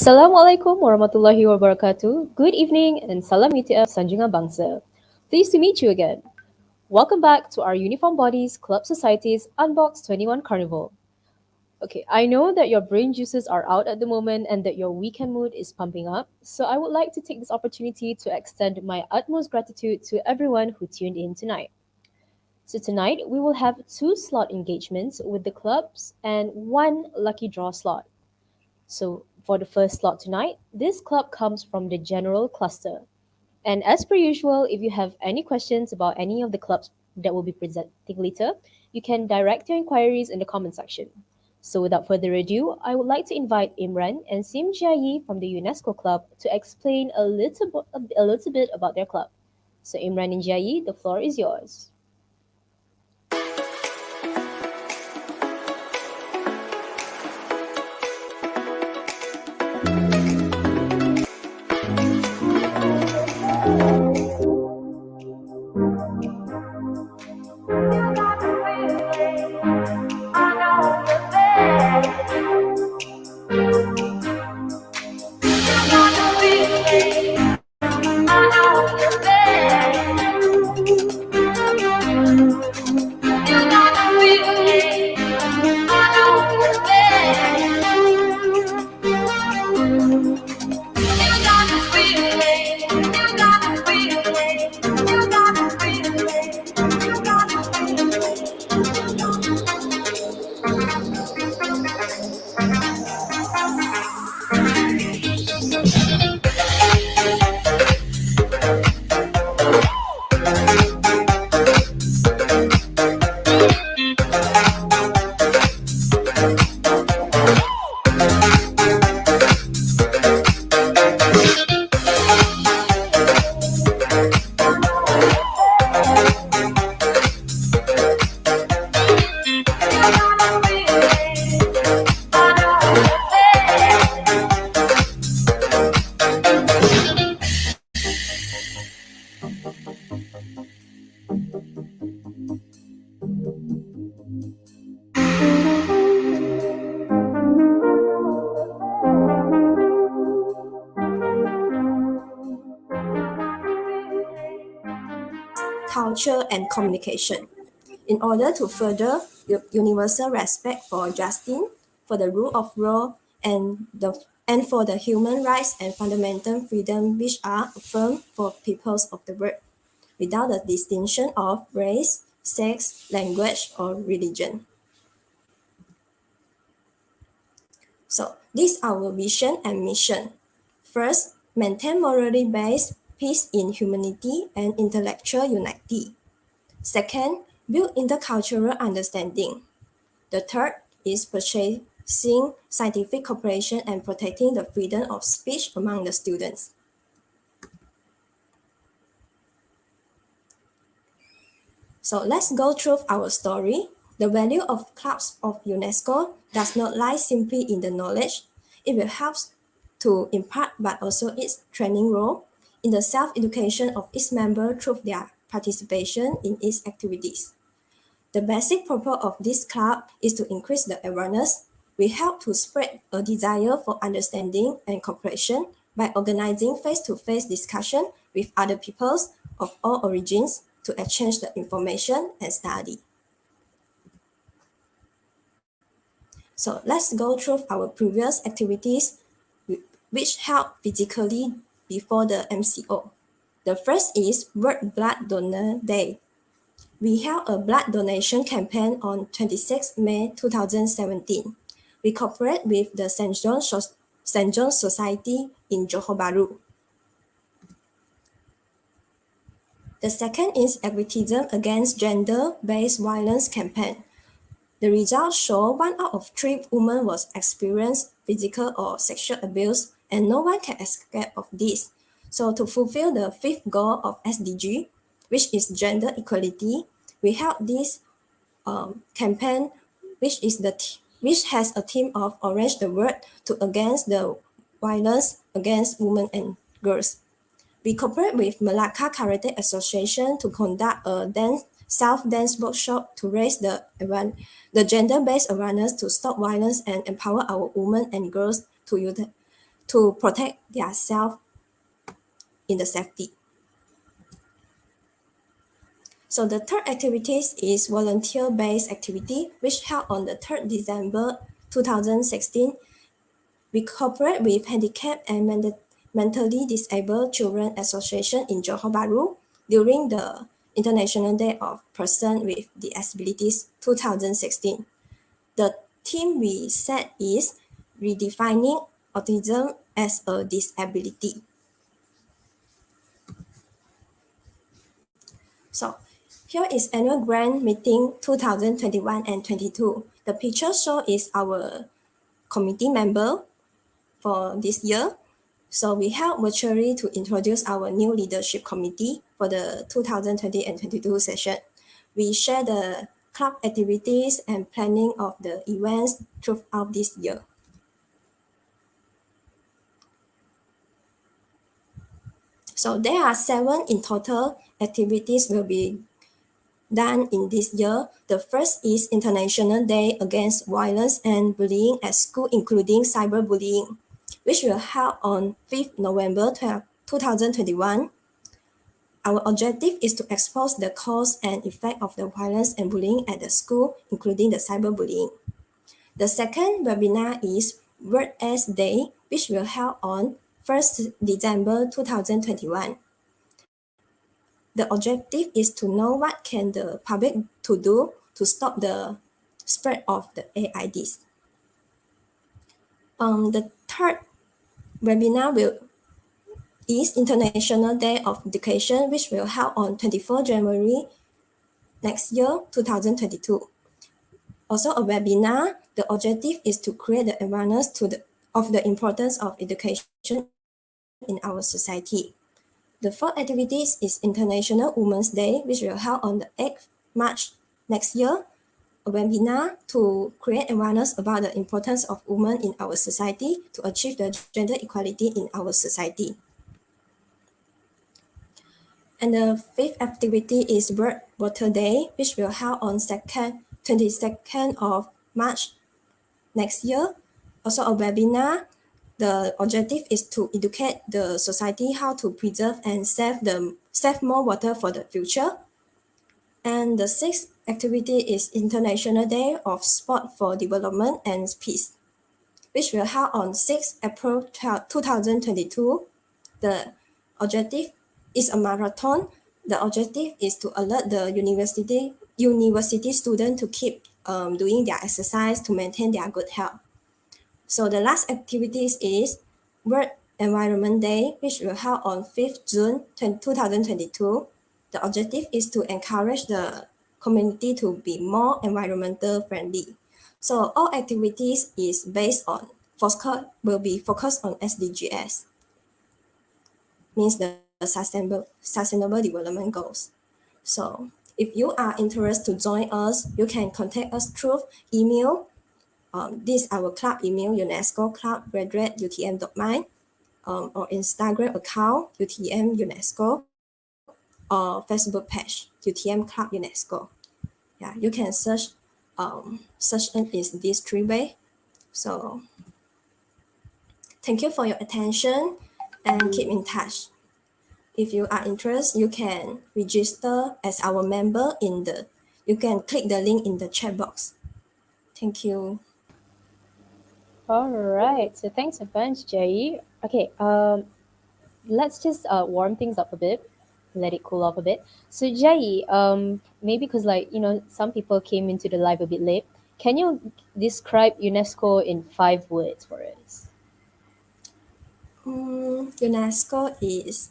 Assalamualaikum warahmatullahi wabarakatuh. Good evening and salam UTM Sanjungan Bangsa. Pleased to meet you again. Welcome back to our Uniform Bodies Club Society's Unbox 21 Carnival. Okay, I know that your brain juices are out at the moment and that your weekend mood is pumping up, so I would like to take this opportunity to extend my utmost gratitude to everyone who tuned in tonight. So tonight we will have two slot engagements with the clubs and one lucky draw slot. So, for the first slot tonight, this club comes from the general cluster. And as per usual, if you have any questions about any of the clubs that will be presenting later, you can direct your inquiries in the comment section. So, without further ado, I would like to invite Imran and Sim Jiayi from the UNESCO Club to explain a little bit about their club. So, Imran and Jiayi, the floor is yours. Culture and communication. In order to further universal respect for justice, for the rule of law, and for the human rights and fundamental freedom which are affirmed for peoples of the world, without the distinction of race, sex, language, or religion. So this is our vision and mission. First, maintain morally based peace in humanity and intellectual unity. Second, build intercultural understanding. The third is purchasing scientific cooperation and protecting the freedom of speech among the students. So let's go through our story. The value of clubs of UNESCO does not lie simply in the knowledge. It will help to impart, but also its training role in the self-education of its member through their participation in its activities. The basic purpose of this club is to increase the awareness. We help to spread a desire for understanding and cooperation by organizing face-to-face discussion with other peoples of all origins to exchange the information and study. So let's go through our previous activities which held physically before the MCO. The first is World Blood Donor Day. We held a blood donation campaign on 26 May 2017. We cooperate with the St. John's Society in Johor Bahru. The second is Activism Against Gender-Based Violence campaign. The results show 1 out of 3 women was experienced physical or sexual abuse, and no one can escape of this. So to fulfill the 5th goal of SDG, which is gender equality, we held this campaign, which has a theme of Orange the World to against the violence against women and girls. We cooperate with Malacca Karate Association to conduct a self-dance workshop to raise the gender-based awareness to stop violence and empower our women and girls to to protect their self in the safety. So the third activities is volunteer-based activity, which held on the 3rd December 2016. We cooperate with Handicapped and Mentally Disabled Children Association in Johor Bahru during the International Day of Person with Disabilities 2016. The theme we set is redefining autism as a disability. So here is annual grant meeting 2021 and 22. The picture show is our committee member for this year. So we held virtually to introduce our new leadership committee for the 2020 and 22 session. We share the club activities and planning of the events throughout this year. So there are 7 in total activities will be done in this year. The first is International Day Against Violence and Bullying at School, including cyberbullying, which will held on 5th November 2021. Our objective is to expose the cause and effect of the violence and bullying at the school, including the cyberbullying. The second webinar is World AIDS Day, which will held on 1st December 2021. The objective is to know what can the public to do to stop the spread of the AIDS. The third webinar is International Day of Education, which will held on 24 January next year, 2022. Also a webinar, the objective is to create the awareness of the importance of education in our society. The fourth activities is International Women's Day, which will held on the 8th March next year, a webinar to create awareness about the importance of women in our society to achieve the gender equality in our society. And the fifth activity is World Water Day, which will held on 22nd of March next year. Also a webinar. The objective is to educate the society how to preserve and save more water for the future. And the sixth activity is International Day of Sport for Development and Peace, which will held on 6th April 2022. The objective is a marathon. The objective is to alert the university students to keep doing their exercise to maintain their good health. So the last activities is World Environment Day, which will held on 5th June 2022. The objective is to encourage the community to be more environmental friendly. So all activities is based on will be focused on SDGs, means the sustainable development goals. So if you are interested to join us, you can contact us through email. This is our club email, UNESCO Club Graduate UTM.my, or Instagram account UTM UNESCO, or Facebook page UTM Club UNESCO. Yeah, you can search in these 3 ways. So thank you for your attention and keep in touch. If you are interested, you can register as our member you can click the link in the chat box. Thank you. All right. So thanks a bunch, Jay. Okay. Let's just warm things up a bit, let it cool off a bit. So Jay, maybe because some people came into the live a bit late. Can you describe UNESCO in 5 words for us? UNESCO is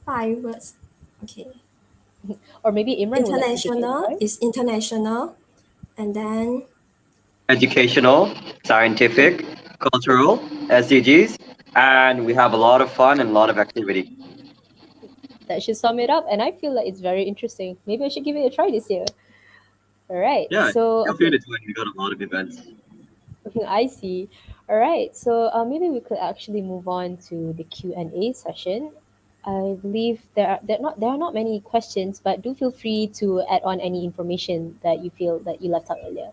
5 words. Okay. Or maybe Imran would like to begin, International right? is international, and then Educational, scientific, cultural, SDGs, and we have a lot of fun and a lot of activity. That should sum it up, and I feel like it's very interesting. Maybe I should give it a try this year. All right. Yeah, So feel free to join. We got a lot of events. I see. All right. So maybe we could actually move on to the Q&A session. I believe there are not many questions, but do feel free to add on any information that you feel that you left out earlier.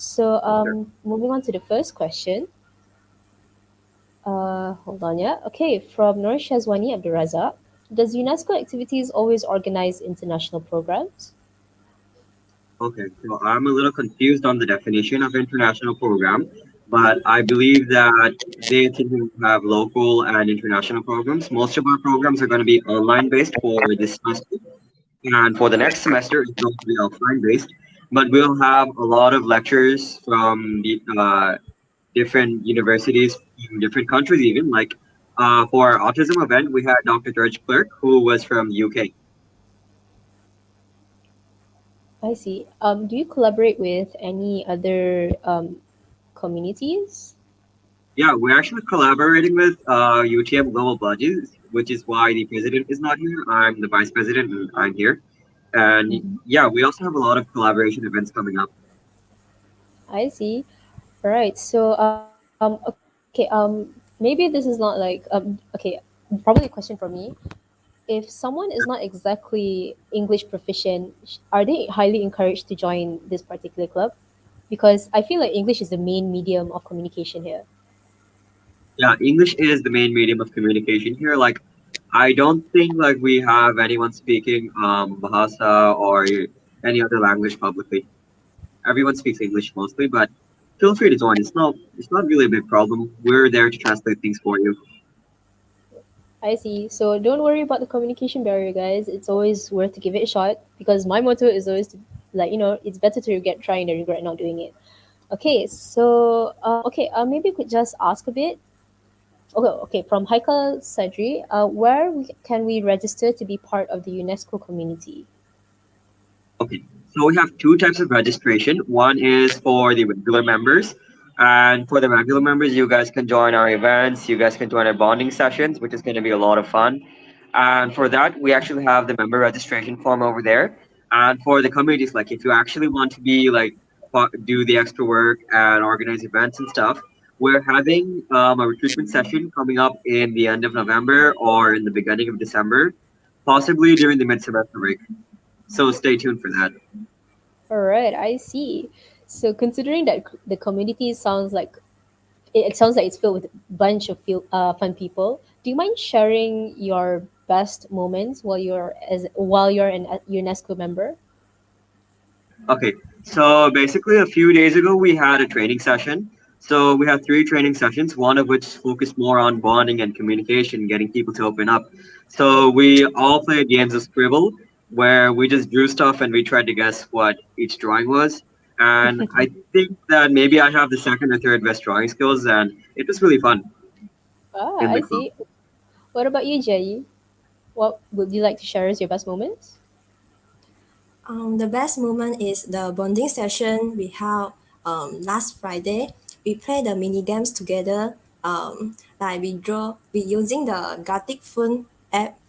So, moving on to the first question. Hold on, yeah. Okay, from Nur Shazwani Abdurazak. Does UNESCO activities always organize international programs? Okay, so I'm a little confused on the definition of international program, but I believe that they think we have local and international programs. Most of our programs are going to be online based for this semester, and for the next semester, it's going to be offline based. But we'll have a lot of lectures from the different universities in different countries, even like for our autism event, we had Dr. George Clerk, who was from UK. I see. Do you collaborate with any other communities? Yeah, we're actually collaborating with UTM Global Budgets, which is why the president is not here. I'm the vice president and I'm here. And Mhm. yeah, we also have a lot of collaboration events coming up. I see. All right. So, maybe this is not like, probably a question for me. If someone is not exactly English proficient, are they highly encouraged to join this particular club? Because I feel like English is the main medium of communication here. Yeah, English is the main medium of communication here. Like, I don't think like we have anyone speaking Bahasa or any other language publicly. Everyone speaks English mostly, but feel free to join. It's not really a big problem. We're there to translate things for you. I see. So don't worry about the communication barrier, guys. It's always worth to give it a shot because my motto is always to, like, it's better to get trying than regret not doing it. Okay, so maybe we could just ask a bit. Okay, from Haikal Sadri, can we register to be part of the UNESCO community? Okay, so we have two types of registration. One is for the regular members, and for the regular members, you guys can join our events, you guys can join our bonding sessions, which is going to be a lot of fun. And for that, we actually have the member registration form over there. And for the communities, like if you actually want to be like do the extra work and organize events and stuff, we're having a recruitment session coming up in the end of November or in the beginning of December, possibly during the mid-semester break. So stay tuned for that. All right, I see. So considering that the community sounds like it's filled with a bunch of fun people. Do you mind sharing your best moments while you're an UNESCO member? Okay, so basically, a few days ago, we had a training session. So we had three training sessions, one of which focused more on bonding and communication, getting people to open up. So we all played games of Scribble, where we just drew stuff and we tried to guess what each drawing was. And I think that maybe I have the second or third best drawing skills, and it was really fun Ah, in the I club. see. What about you, Jay? What would you like to share as your best moments? The best moment is the bonding session we held last Friday. We play the mini games together. Like we using the Gartic phone app.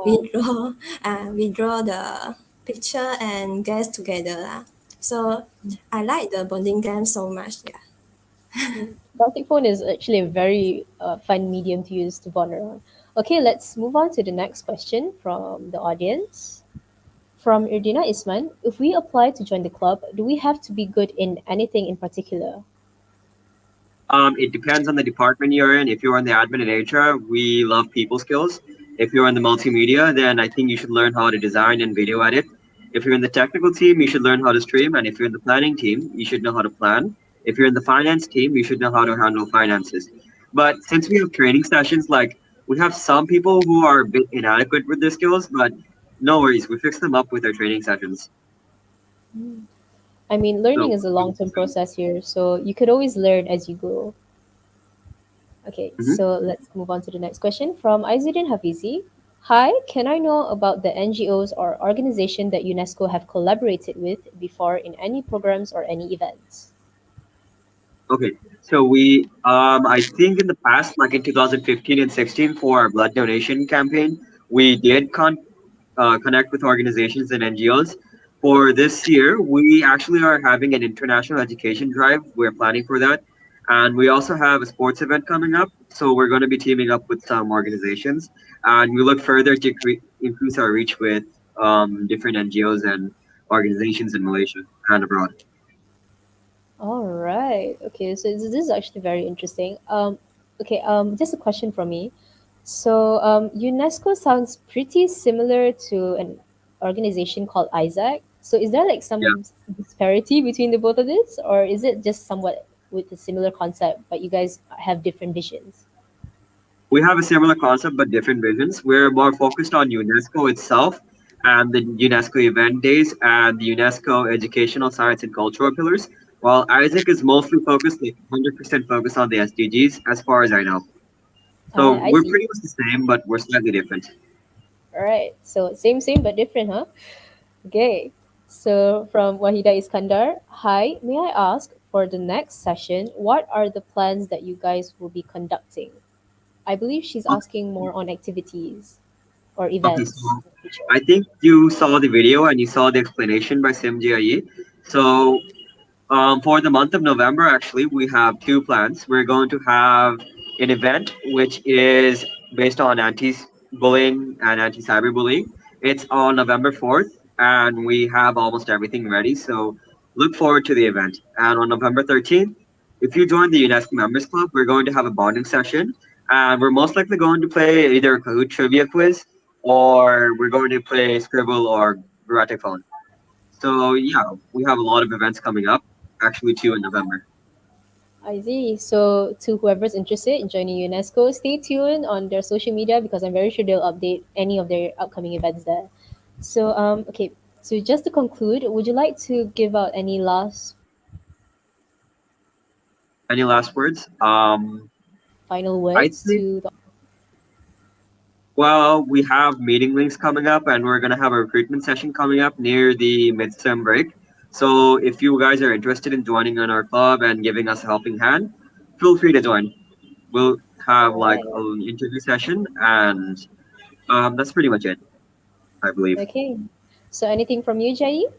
we Oh, draw we draw the picture and guess together lah. So I like the bonding game so much. Yeah. Baltic phone is actually a very fun medium to use to bond around. Okay, let's move on to the next question from the audience. From Irdina Isman, if we apply to join the club, do we have to be good in anything in particular? It depends on the department you're in. If you're in the admin and HR, we love people skills. If you're in the multimedia, then I think you should learn how to design and video edit. If you're in the technical team, you should learn how to stream. And if you're in the planning team, you should know how to plan. If you're in the finance team, you should know how to handle finances. But since we have training sessions, like we have some people who are a bit inadequate with their skills, but no worries, we fix them up with our training sessions. I mean, learning So, is a long term process here, so you could always learn as you go. Okay, mhm. so let's move on to the next question from Izzuddin Hafizi. Hi, can I know about the NGOs or organization that UNESCO have collaborated with before in any programs or any events? Okay, so I think in the past, like in 2015 and 16, for our blood donation campaign, we did connect with organizations and NGOs. For this year, we actually are having an international education drive. We're planning for that. And we also have a sports event coming up. So we're going to be teaming up with some organizations. And we look further to increase our reach with different NGOs and organizations in Malaysia and abroad. All right. Okay. So this is actually very interesting. Okay. Just a question from me. So, UNESCO sounds pretty similar to an organization called ISAC. So, is there like Yeah. some disparity between the both of this, or is it just somewhat with a similar concept, but you guys have different visions? We have a similar concept but different visions. We're more focused on UNESCO itself and the UNESCO event days and the UNESCO educational, science, and cultural pillars, while Isaac is mostly focused, like 100% focused on the SDGs, as far as I know. So I we're see. pretty much the same, but we're slightly different. All right. So, same, but different, huh? Okay. So, from Wahida Iskandar, hi, may I ask for the next session, what are the plans that you guys will be conducting? I believe she's asking more on activities or Okay, events so in the future. I think you saw the video and you saw the explanation by Simjiayi. So for the month of November, actually, we have two plans. We're going to have an event which is based on anti-bullying and anti-cyberbullying. It's on November 4th, and we have almost everything ready. So look forward to the event. And on November 13th, if you join the UNESCO Members Club, we're going to have a bonding session, and we're most likely going to play either a Kahoot trivia quiz or we're going to play Scribble or Gratiphone. So yeah, we have a lot of events coming up. Actually, two in November. I see. So, to whoever's interested in joining UNESCO, stay tuned on their social media because I'm very sure they'll update any of their upcoming events there. So, okay. So, just to conclude, would you like to give out any last Any last words? final I words think to the well, we have meeting links coming up, and we're gonna have a recruitment session coming up near the midterm break. So if you guys are interested in joining in our club and giving us a helping hand, feel free to join. We'll have All like right. an interview session, and that's pretty much it, I believe. Okay. So, anything from you, Jai?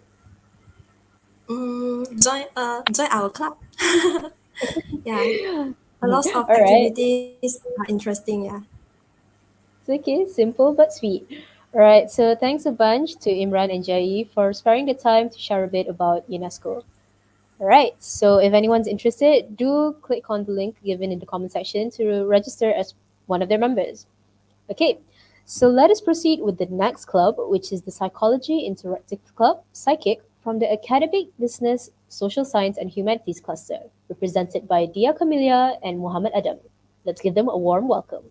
Join our club. Yeah, a lot of All right. activities are interesting. Yeah. It's okay, simple but sweet. All right. So, thanks a bunch to Imran and Jai for sparing the time to share a bit about UNESCO. All right. So if anyone's interested, do click on the link given in the comment section to register as one of their members. Okay. So let us proceed with the next club, which is the Psychology Interactive Club, Psychic, from the Academic Business, Social Science, and Humanities cluster, represented by Dia Camelia and Muhammad Adam. Let's give them a warm welcome.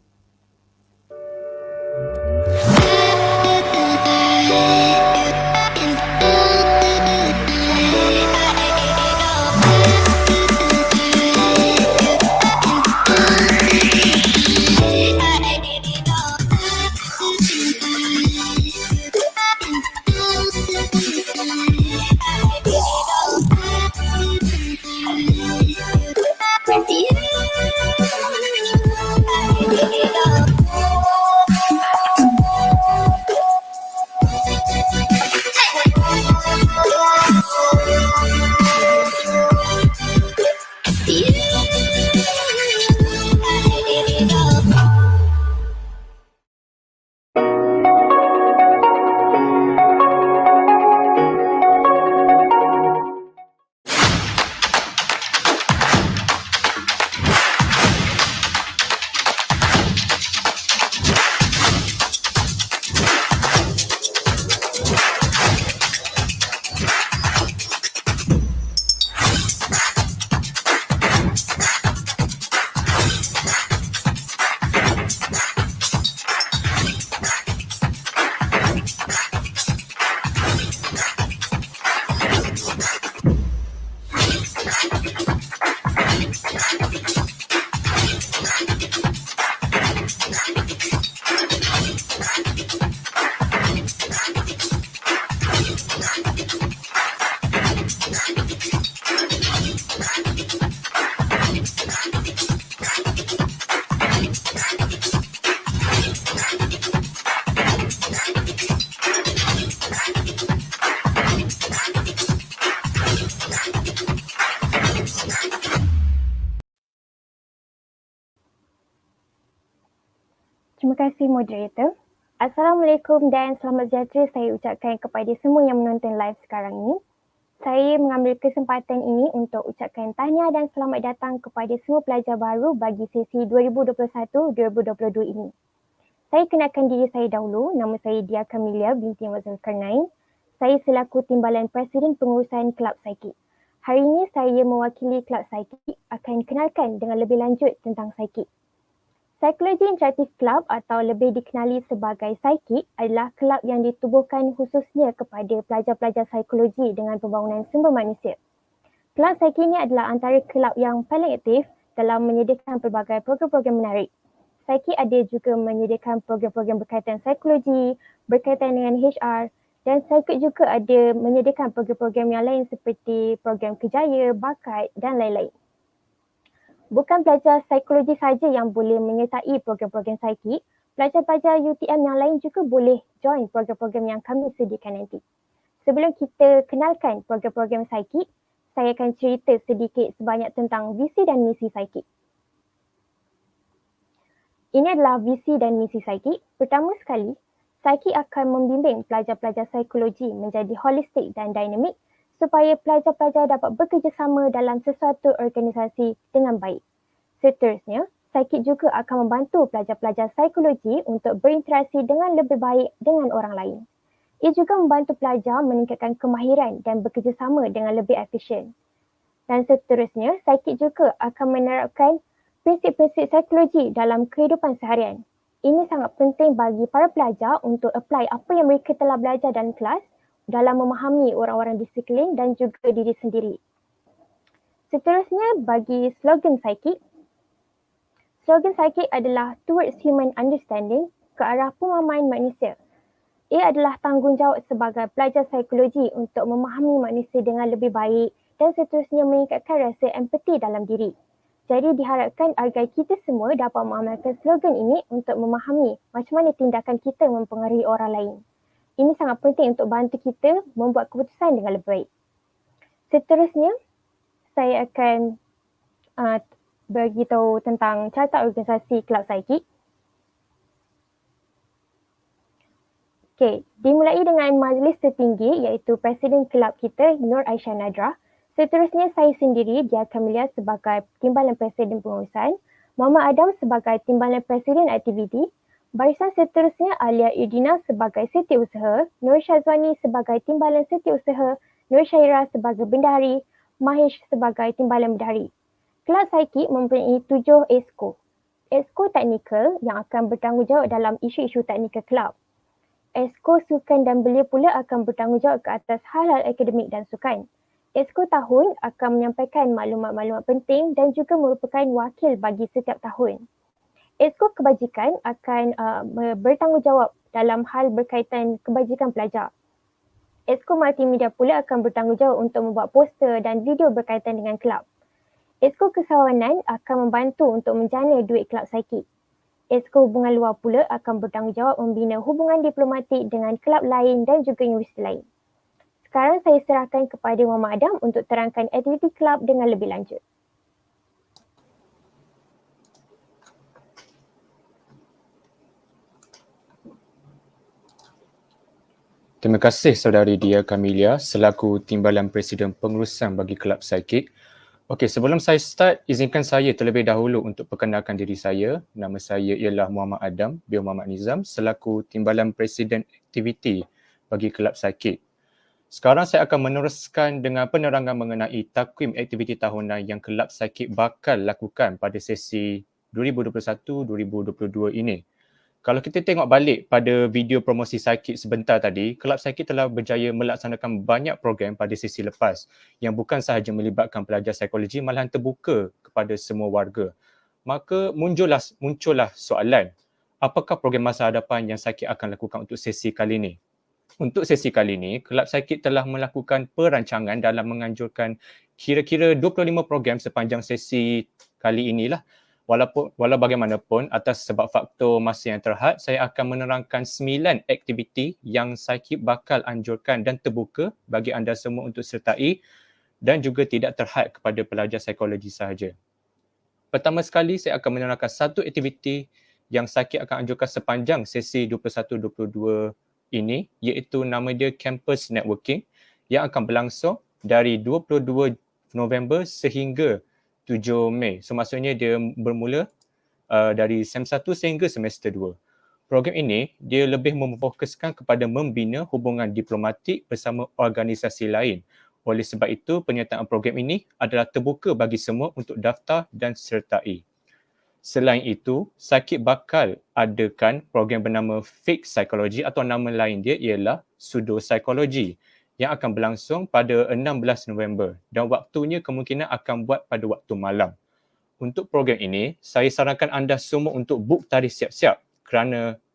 Terima kasih moderator. Assalamualaikum dan selamat sejahtera saya ucapkan kepada semua yang menonton live sekarang ini. Saya mengambil kesempatan ini untuk ucapkan tahniah dan selamat datang kepada semua pelajar baru bagi sesi 2021-2022 ini. Saya kenalkan diri saya dahulu. Nama saya Dia Kamilia binti Zulkarnain. Saya selaku Timbalan Presiden Pengurusan Kelab Saikik. Hari ini saya mewakili Kelab Saikik akan kenalkan dengan lebih lanjut tentang Saikik. Psikologi Interaktif Kelab atau lebih dikenali sebagai Saikik adalah kelab yang ditubuhkan khususnya kepada pelajar-pelajar psikologi dengan pembangunan sumber manusia. Kelab Saikik ini adalah antara kelab yang paling aktif dalam menyediakan pelbagai program-program menarik. Saikik ada juga menyediakan program-program berkaitan psikologi, berkaitan dengan HR dan Saikik juga ada menyediakan program-program yang lain seperti program kerjaya, bakat dan lain-lain. Bukan pelajar psikologi saja yang boleh menyertai program-program Saikik, pelajar-pelajar UTM yang lain juga boleh join program-program yang kami sediakan nanti. Sebelum kita kenalkan program-program Saikik, saya akan cerita sedikit sebanyak tentang visi dan misi Saikik. Ini adalah visi dan misi Saikik. Pertama sekali, Saikik akan membimbing pelajar-pelajar psikologi menjadi holistik dan dinamik supaya pelajar-pelajar dapat bekerjasama dalam sesuatu organisasi dengan baik. Seterusnya, Saikik juga akan membantu pelajar-pelajar psikologi untuk berinteraksi dengan lebih baik dengan orang lain. Ia juga membantu pelajar meningkatkan kemahiran dan bekerjasama dengan lebih efisien. Dan seterusnya, Saikik juga akan menerapkan prinsip-prinsip psikologi dalam kehidupan seharian. Ini sangat penting bagi para pelajar untuk apply apa yang mereka telah belajar dalam kelas dalam memahami orang-orang di sekeliling dan juga diri sendiri. Seterusnya, bagi slogan Saikik. Slogan Saikik adalah Towards Human Understanding, ke arah pemahaman manusia. Ia adalah tanggungjawab sebagai pelajar psikologi untuk memahami manusia dengan lebih baik dan seterusnya meningkatkan rasa empati dalam diri. Jadi diharapkan agar kita semua dapat mengamalkan slogan ini untuk memahami macam mana tindakan kita mempengaruhi orang lain. Ini sangat penting untuk bantu kita membuat keputusan dengan lebih baik. Seterusnya, saya akan beritahu tentang carta organisasi Kelab Saikik. Okey, dimulai dengan majlis tertinggi iaitu Presiden Kelab kita, Nur Aisyah Nadra. Seterusnya, saya sendiri, Dia Kamilia sebagai Timbalan Presiden Pengurusan, Muhammad Adam sebagai Timbalan Presiden Aktiviti, barisan seterusnya Alia Idina sebagai Setiausaha, Nur Syazwani sebagai Timbalan Setiausaha, Nur Syaira sebagai Bendahari, Mahesh sebagai Timbalan Bendahari. Kelab Saikik mempunyai 7 ESCO. ESCO Teknikal yang akan bertanggungjawab dalam isu-isu teknikal kelab. ESCO Sukan dan Belia pula akan bertanggungjawab ke atas hal-hal akademik dan sukan. ESCO Tahun akan menyampaikan maklumat-maklumat penting dan juga merupakan wakil bagi setiap tahun. ESCO Kebajikan akan bertanggungjawab dalam hal berkaitan kebajikan pelajar. ESCO Multimedia pula akan bertanggungjawab untuk membuat poster dan video berkaitan dengan kelab. ESCO Kesawanan akan membantu untuk menjana duit kelab Saikik. ESCO Hubungan Luar pula akan bertanggungjawab membina hubungan diplomatik dengan kelab lain dan juga universiti lain. Sekarang saya serahkan kepada Muhammad Adam untuk terangkan aktiviti kelab dengan lebih lanjut. Terima kasih saudari Dia Kamilia selaku Timbalan Presiden Pengurusan bagi Kelab Saikik. Okey, sebelum saya start, izinkan saya terlebih dahulu untuk perkenalkan diri saya. Nama saya ialah Muhammad Adam bin Muhammad Nizam selaku Timbalan Presiden Aktiviti bagi Kelab Saikik. Sekarang saya akan meneruskan dengan penerangan mengenai takwim aktiviti tahunan yang Kelab Saikik bakal lakukan pada sesi 2021-2022 ini. Kalau kita tengok balik pada video promosi Saikik sebentar tadi, Kelab Saikik telah berjaya melaksanakan banyak program pada sesi lepas yang bukan sahaja melibatkan pelajar psikologi, malahan terbuka kepada semua warga. Maka muncullah soalan, apakah program masa hadapan yang Saikik akan lakukan untuk sesi kali ini? Untuk sesi kali ini, Kelab Saikik telah melakukan perancangan dalam menganjurkan kira-kira 25 program sepanjang sesi kali inilah. Walau bagaimanapun, atas sebab faktor masa yang terhad, saya akan menerangkan 9 aktiviti yang Saikik bakal anjurkan dan terbuka bagi anda semua untuk sertai dan juga tidak terhad kepada pelajar psikologi sahaja. Pertama sekali, saya akan menerangkan satu aktiviti yang Saikik akan anjurkan sepanjang sesi 21-22 ini, iaitu nama dia Campus Networking yang akan berlangsung dari 22 November sehingga 7 Mei. So maksudnya dia bermula dari SEM 1 sehingga semester 2. Program ini dia lebih memfokuskan kepada membina hubungan diplomatik bersama organisasi lain. Oleh sebab itu, penyertaan program ini adalah terbuka bagi semua untuk daftar dan sertai. Selain itu, SAKIT bakal adakan program bernama Fake Psychology atau nama lain dia ialah Pseudo Psychology yang akan berlangsung pada 16 November dan waktunya kemungkinan akan buat pada waktu malam. Untuk program ini, saya sarankan anda semua untuk book tarikh siap-siap.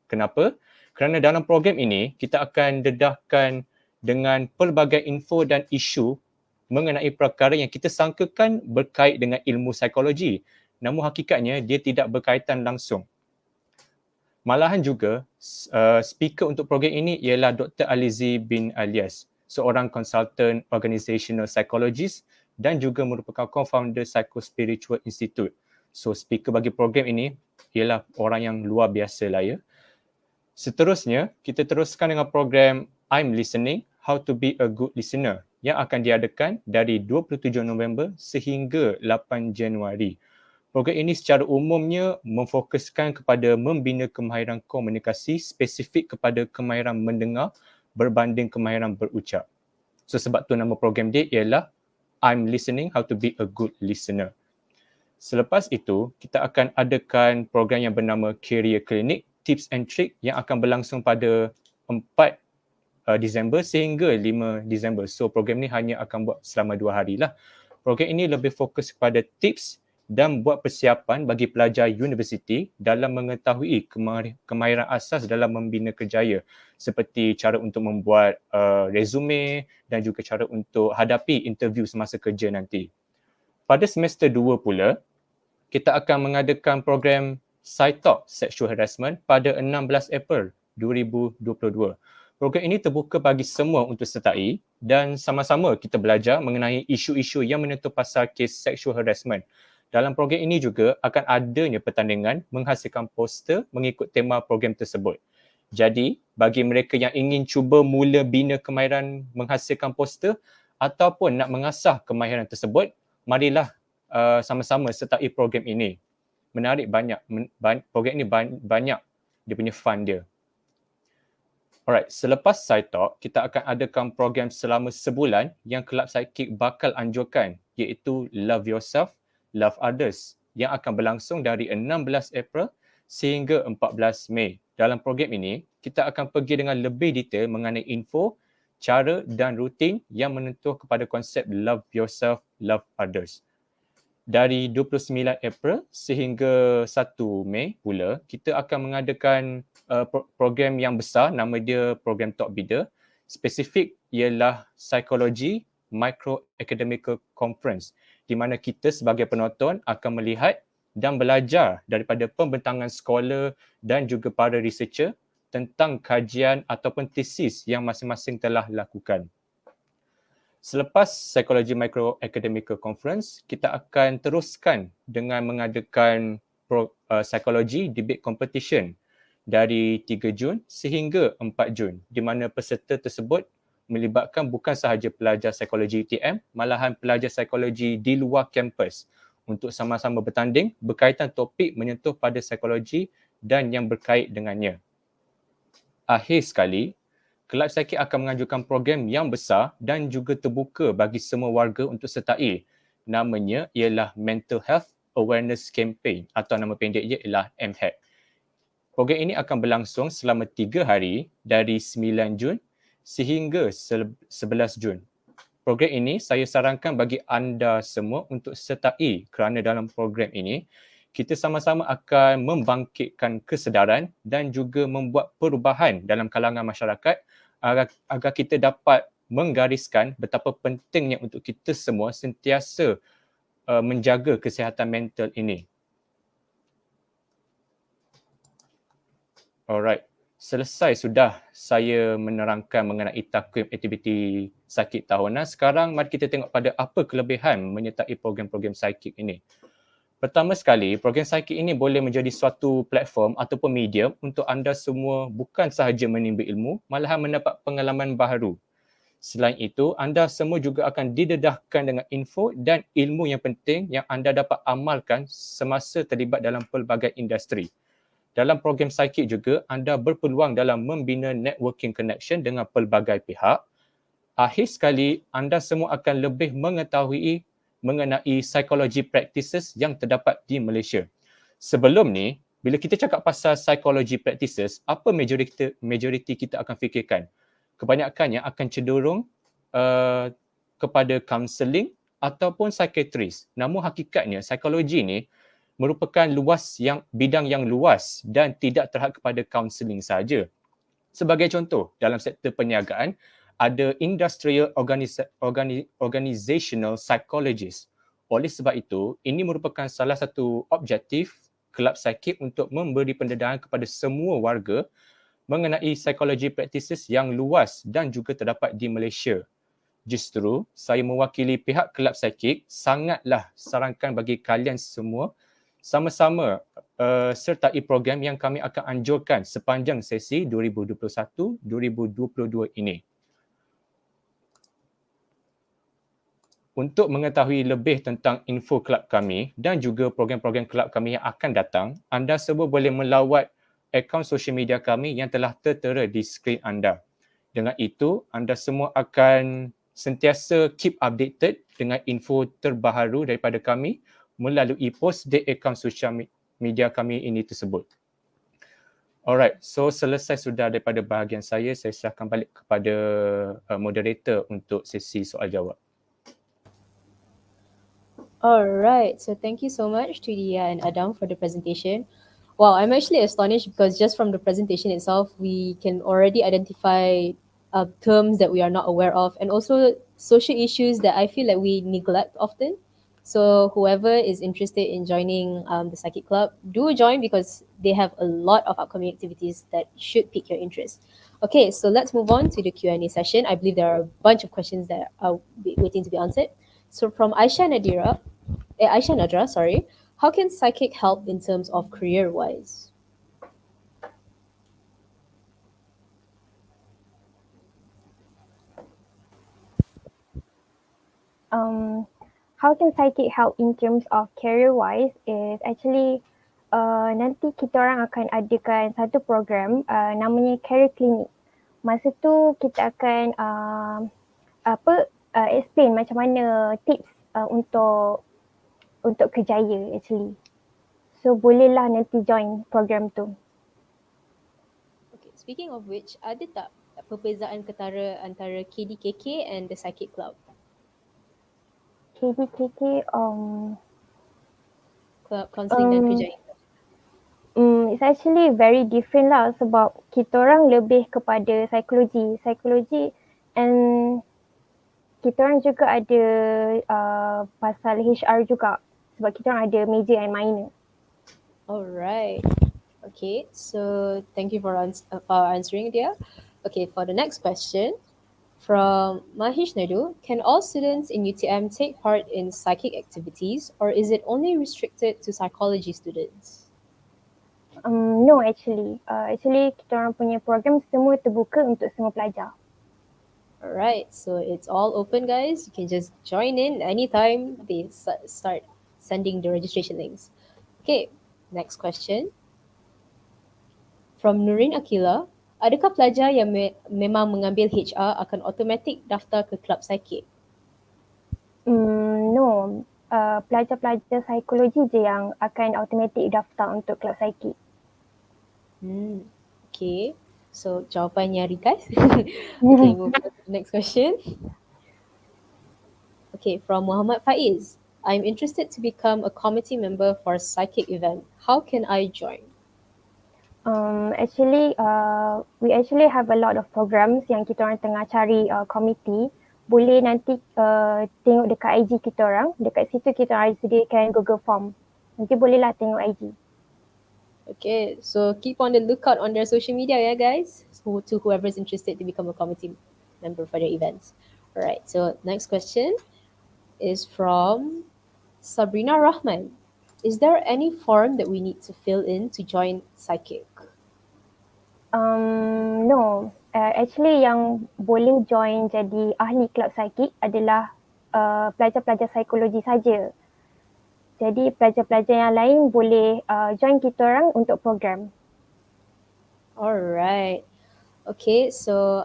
Kenapa? Kerana dalam program ini, kita akan dedahkan dengan pelbagai info dan isu mengenai perkara yang kita sangkakan berkait dengan ilmu psikologi. Namun hakikatnya, dia tidak berkaitan langsung. Malahan juga, speaker untuk program ini ialah Dr. Alizi bin Alias, seorang konsultan organizational psychologist dan juga merupakan co-founder Psycho-Spiritual Institute. So, speaker bagi program ini ialah orang yang luar biasa lah ya. Seterusnya, kita teruskan dengan program I'm Listening, How to be a Good Listener yang akan diadakan dari 27 November sehingga 8 Januari. Program ini secara umumnya memfokuskan kepada membina kemahiran komunikasi spesifik kepada kemahiran mendengar berbanding kemahiran berucap. So sebab tu nama program dia ialah I'm Listening, How to be a Good Listener. Selepas itu, kita akan adakan program yang bernama Career Clinic, Tips and Trick yang akan berlangsung pada 4 Disember sehingga 5 Disember. So program ni hanya akan buat selama 2 hari lah. Program ini lebih fokus kepada tips dan buat persiapan bagi pelajar universiti dalam mengetahui kemahiran asas dalam membina kerjaya seperti cara untuk membuat resume dan juga cara untuk hadapi interview semasa kerja nanti. Pada semester 2 pula, kita akan mengadakan program SciTalk Sexual Harassment pada 16 April 2022. Program ini terbuka bagi semua untuk sertai dan sama-sama kita belajar mengenai isu-isu yang menyentuh pasal kes sexual harassment. Dalam program ini juga akan adanya pertandingan menghasilkan poster mengikut tema program tersebut. Jadi, bagi mereka yang ingin cuba mula bina kemahiran menghasilkan poster ataupun nak mengasah kemahiran tersebut, marilah sama-sama sertai program ini. Menarik program ini banyak dia punya fun dia. Alright, selepas SciTalk, kita akan adakan program selama sebulan yang Kelab Psychic bakal anjurkan iaitu Love Yourself, Love Others yang akan berlangsung dari 16 April sehingga 14 Mei. Dalam program ini, kita akan pergi dengan lebih detail mengenai info, cara dan rutin yang menentuh kepada konsep Love Yourself, Love Others. Dari 29 April sehingga 1 Mei pula, kita akan mengadakan program yang besar, nama dia program Top Bidder. Spesifik ialah Psychology Micro Academical Conference di mana kita sebagai penonton akan melihat dan belajar daripada pembentangan scholar dan juga para researcher tentang kajian ataupun tesis yang masing-masing telah lakukan. Selepas Psychology Micro Academical Conference, kita akan teruskan dengan mengadakan Psychology Debate Competition dari 3 Jun sehingga 4 Jun di mana peserta tersebut melibatkan bukan sahaja pelajar psikologi UTM, malahan pelajar psikologi di luar kampus untuk sama-sama bertanding berkaitan topik menyentuh pada psikologi dan yang berkait dengannya. Akhir sekali, Kelab Psychic akan mengajukan program yang besar dan juga terbuka bagi semua warga untuk sertai. Namanya ialah Mental Health Awareness Campaign atau nama pendeknya ialah MHAC. Program ini akan berlangsung selama 3 hari dari 9 Jun sehingga 11 Jun. Program ini saya sarankan bagi anda semua untuk sertai kerana dalam program ini kita sama-sama akan membangkitkan kesedaran dan juga membuat perubahan dalam kalangan masyarakat agar kita dapat menggariskan betapa pentingnya untuk kita semua sentiasa menjaga kesihatan mental ini. Alright. Selesai sudah saya menerangkan mengenai takwim aktiviti psychic tahunan. Sekarang mari kita tengok pada apa kelebihan menyertai program-program psychic ini. Pertama sekali, program psychic ini boleh menjadi suatu platform ataupun medium untuk anda semua bukan sahaja menimba ilmu, malahan mendapat pengalaman baharu. Selain itu, anda semua juga akan didedahkan dengan info dan ilmu yang penting yang anda dapat amalkan semasa terlibat dalam pelbagai industri. Dalam program Psychic juga, anda berpeluang dalam membina networking connection dengan pelbagai pihak. Akhir sekali, anda semua akan lebih mengetahui mengenai psychology practices yang terdapat di Malaysia. Sebelum ni, bila kita cakap pasal psychology practices, apa majoriti kita akan fikirkan? Kebanyakannya akan cenderung kepada counselling ataupun psychiatrist. Namun hakikatnya psikologi ni merupakan bidang yang luas dan tidak terhad kepada counselling saja. Sebagai contoh, dalam sektor perniagaan ada industrial organizational psychologist. Oleh sebab itu, ini merupakan salah satu objektif Kelab Psychic untuk memberi pendedahan kepada semua warga mengenai psychology practices yang luas dan juga terdapat di Malaysia. Justru, saya mewakili pihak Kelab Psychic sangatlah sarankan bagi kalian semua sama-sama sertai program yang kami akan anjurkan sepanjang sesi 2021-2022 ini. Untuk mengetahui lebih tentang info kelab kami dan juga program-program kelab kami yang akan datang, anda semua boleh melawat akaun sosial media kami yang telah tertera di skrin anda. Dengan itu, anda semua akan sentiasa keep updated dengan info terbaharu daripada kami melalui post di akaun sosial media kami ini tersebut. Alright, so selesai sudah daripada bahagian saya serahkan balik kepada moderator untuk sesi soal jawab. Alright, so thank you so much to Dia and Adam for the presentation. Wow, I'm actually astonished because just from the presentation itself, we can already identify terms that we are not aware of and also social issues that I feel like we neglect often. So whoever is interested in joining the Psychic Club, do join because they have a lot of upcoming activities that should pique your interest. Okay, so let's move on to the Q&A session. I believe there are a bunch of questions that are waiting to be answered. So from Aisha Nadra, how can Psychic help in terms of career-wise? How can Psychic help in terms of career-wise is actually nanti kita orang akan adakan satu program namanya Career Clinic. Masa tu kita akan explain macam mana tips untuk kerjaya actually. So bolehlah nanti join program tu. Okay, speaking of which, ada tak perbezaan ketara antara KDKK and the Psychic Club? KDKK Club Counselling dan Kerjaya. It's actually very different lah sebab kita orang lebih kepada psikologi and kita orang juga ada pasal HR juga sebab kita orang ada major and minor. Alright. Okay, so thank you for answering, Dia. Okay, for the next question from Mahish Naidu, can all students in UTM take part in psychic activities or is it only restricted to psychology students? No, actually kita orang punya program semua terbuka untuk semua pelajar. Alright, so it's all open, guys. You can just join in anytime they start sending the registration links. Okay, next question. From Nurin Akila, adakah pelajar yang memang mengambil HR akan automatik daftar ke Kelab Psychic? No, pelajar-pelajar psikologi je yang akan automatik daftar untuk Kelab Psychic. Okay, so jawapannya ringkas. Okay, move on to the next question. Okay, from Muhammad Faiz. I'm interested to become a committee member for a psychic event. How can I join? We actually have a lot of programs yang kita orang tengah cari committee. Boleh nanti tengok dekat IG kita orang. Dekat situ kita orang sediakan Google Form. Nanti bolehlah tengok IG. Okay, so keep on the lookout on their social media, yeah, guys. So to whoever's interested to become a committee member for their events. All right, so next question is from Sabrina Rahman. Is there any form that we need to fill in to join Psychic? No, Actually yang boleh join jadi ahli kelab psikik adalah pelajar-pelajar psikologi saja. Jadi pelajar-pelajar yang lain boleh join kita orang untuk program. Alright. Okay, so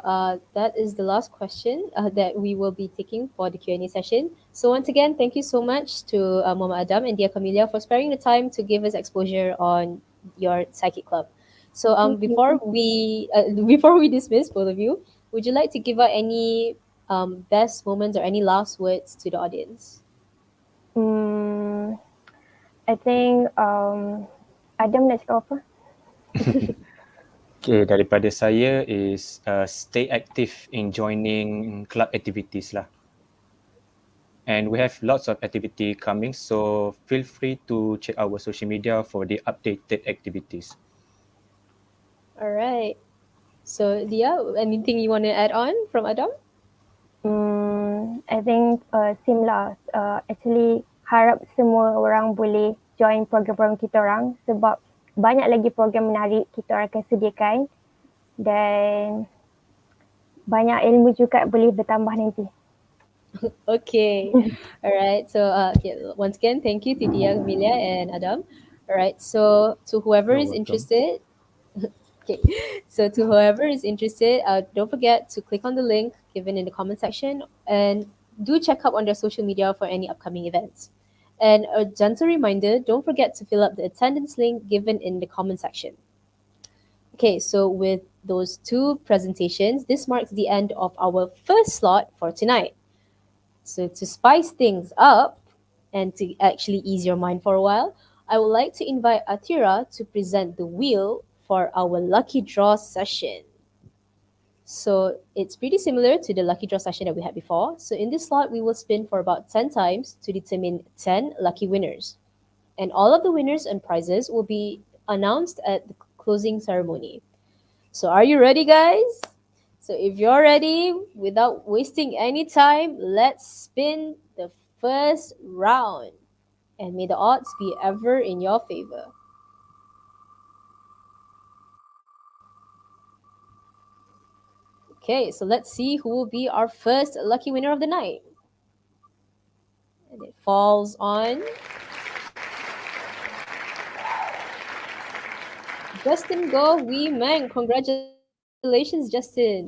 that is the last question that we will be taking for the Q&A session. So once again, thank you so much to Mama Adam and Dia Camelia for sparing the time to give us exposure on your psychic club. So before we dismiss both of you, would you like to give out any best moments or any last words to the audience? I think Adam nak cakap apa? Okay, daripada saya is stay active in joining club activities lah. And we have lots of activity coming, so feel free to check our social media for the updated activities. All right. So Dia, anything you want to add on from Adam? I think same lah. Actually harap semua orang boleh join program-program kita orang sebab banyak lagi program menarik kita orang akan sediakan dan banyak ilmu juga boleh bertambah nanti. Okay. All right. So okay, once again, thank you to Dia, Camelia, and Adam. All right. So to whoever You're is welcome. interested, okay. So to whoever is interested, don't forget to click on the link given in the comment section and do check up on their social media for any upcoming events. And a gentle reminder, don't forget to fill up the attendance link given in the comment section. Okay, so with those two presentations, this marks the end of our first slot for tonight. So to spice things up and to actually ease your mind for a while, I would like to invite Atira to present the wheel for our lucky draw session. So it's pretty similar to the lucky draw session that we had before. So in this slot, we will spin for about 10 times to determine 10 lucky winners. And all of the winners and prizes will be announced at the closing ceremony. So are you ready, guys? So if you're ready, without wasting any time, let's spin the first round. And may the odds be ever in your favor. Okay, so let's see who will be our first lucky winner of the night. And it falls on Justin Go Wee Meng. Congratulations, Justin.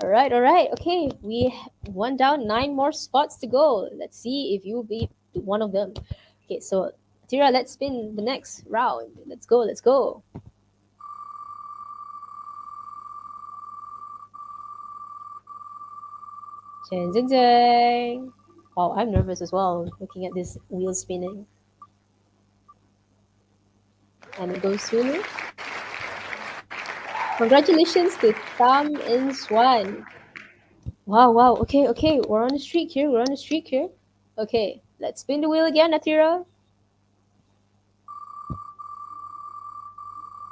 All right. Okay, we one down, 9 more spots to go. Let's see if you will be one of them. Okay, so Tira, let's spin the next round. Let's go. Jeng, jeng, jeng. Wow, I'm nervous as well looking at this wheel spinning. And it goes to me. Congratulations to Tam In Swan. Wow. Okay. We're on a streak here. Okay, let's spin the wheel again, Atira.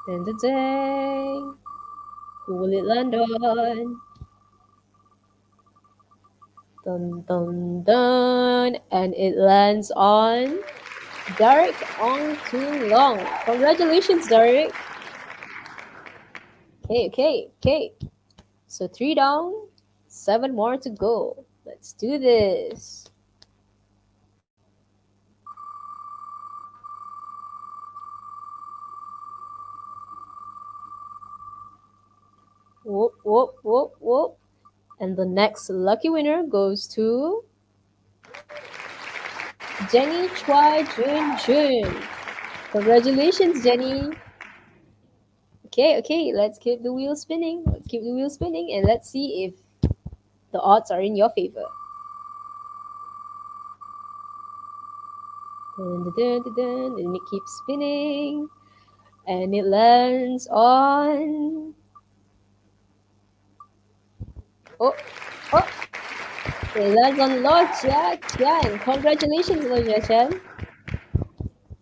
Dun, dun, dun. Who will it land on? Dun, dun, dun. And it lands on Derek Ong Too Long. Congratulations, Derek. Okay. So 3 down, 7 more to go. Let's do this. Whoop. And the next lucky winner goes to Jenny Chua Jun. Congratulations, Jenny. Okay, let's keep the wheel spinning. And let's see if the odds are in your favor. Dun, and it keeps spinning. And it lands on... Oh. It lands on Lo Jia Qian. Congratulations, Lo Jia Qian.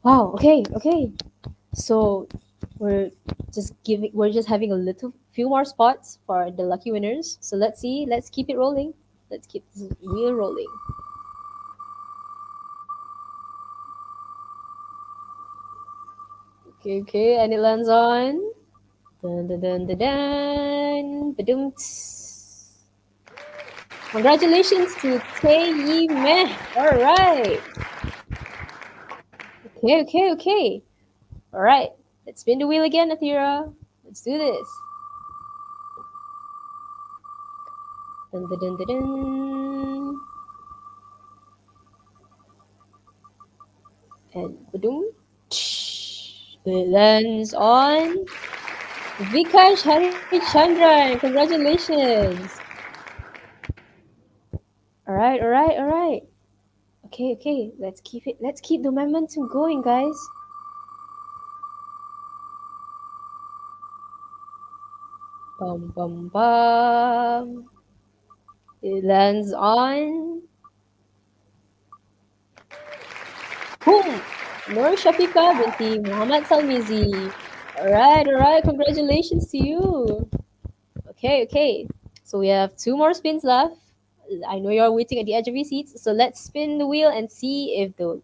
Wow, okay. So we're just having a few more spots for the lucky winners. So let's keep it rolling. Let's keep this wheel rolling. Okay, and it lands on... Dun. on. Badum. Congratulations to Tae Yi Meh. All right. Okay. All right. Let's spin the wheel again, Athira. Let's do this. Dun, dun, dun, dun, dun. And badum. It lands on Vikash Harichandran. Congratulations. All right. Okay. Let's keep the momentum going, guys. Bum. It lands on boom. Nur Shafika binti Muhammad Salmizi. All right. Congratulations to you. Okay. So we have 2 more spins left. I know you're waiting at the edge of your seats. So let's spin the wheel and see if the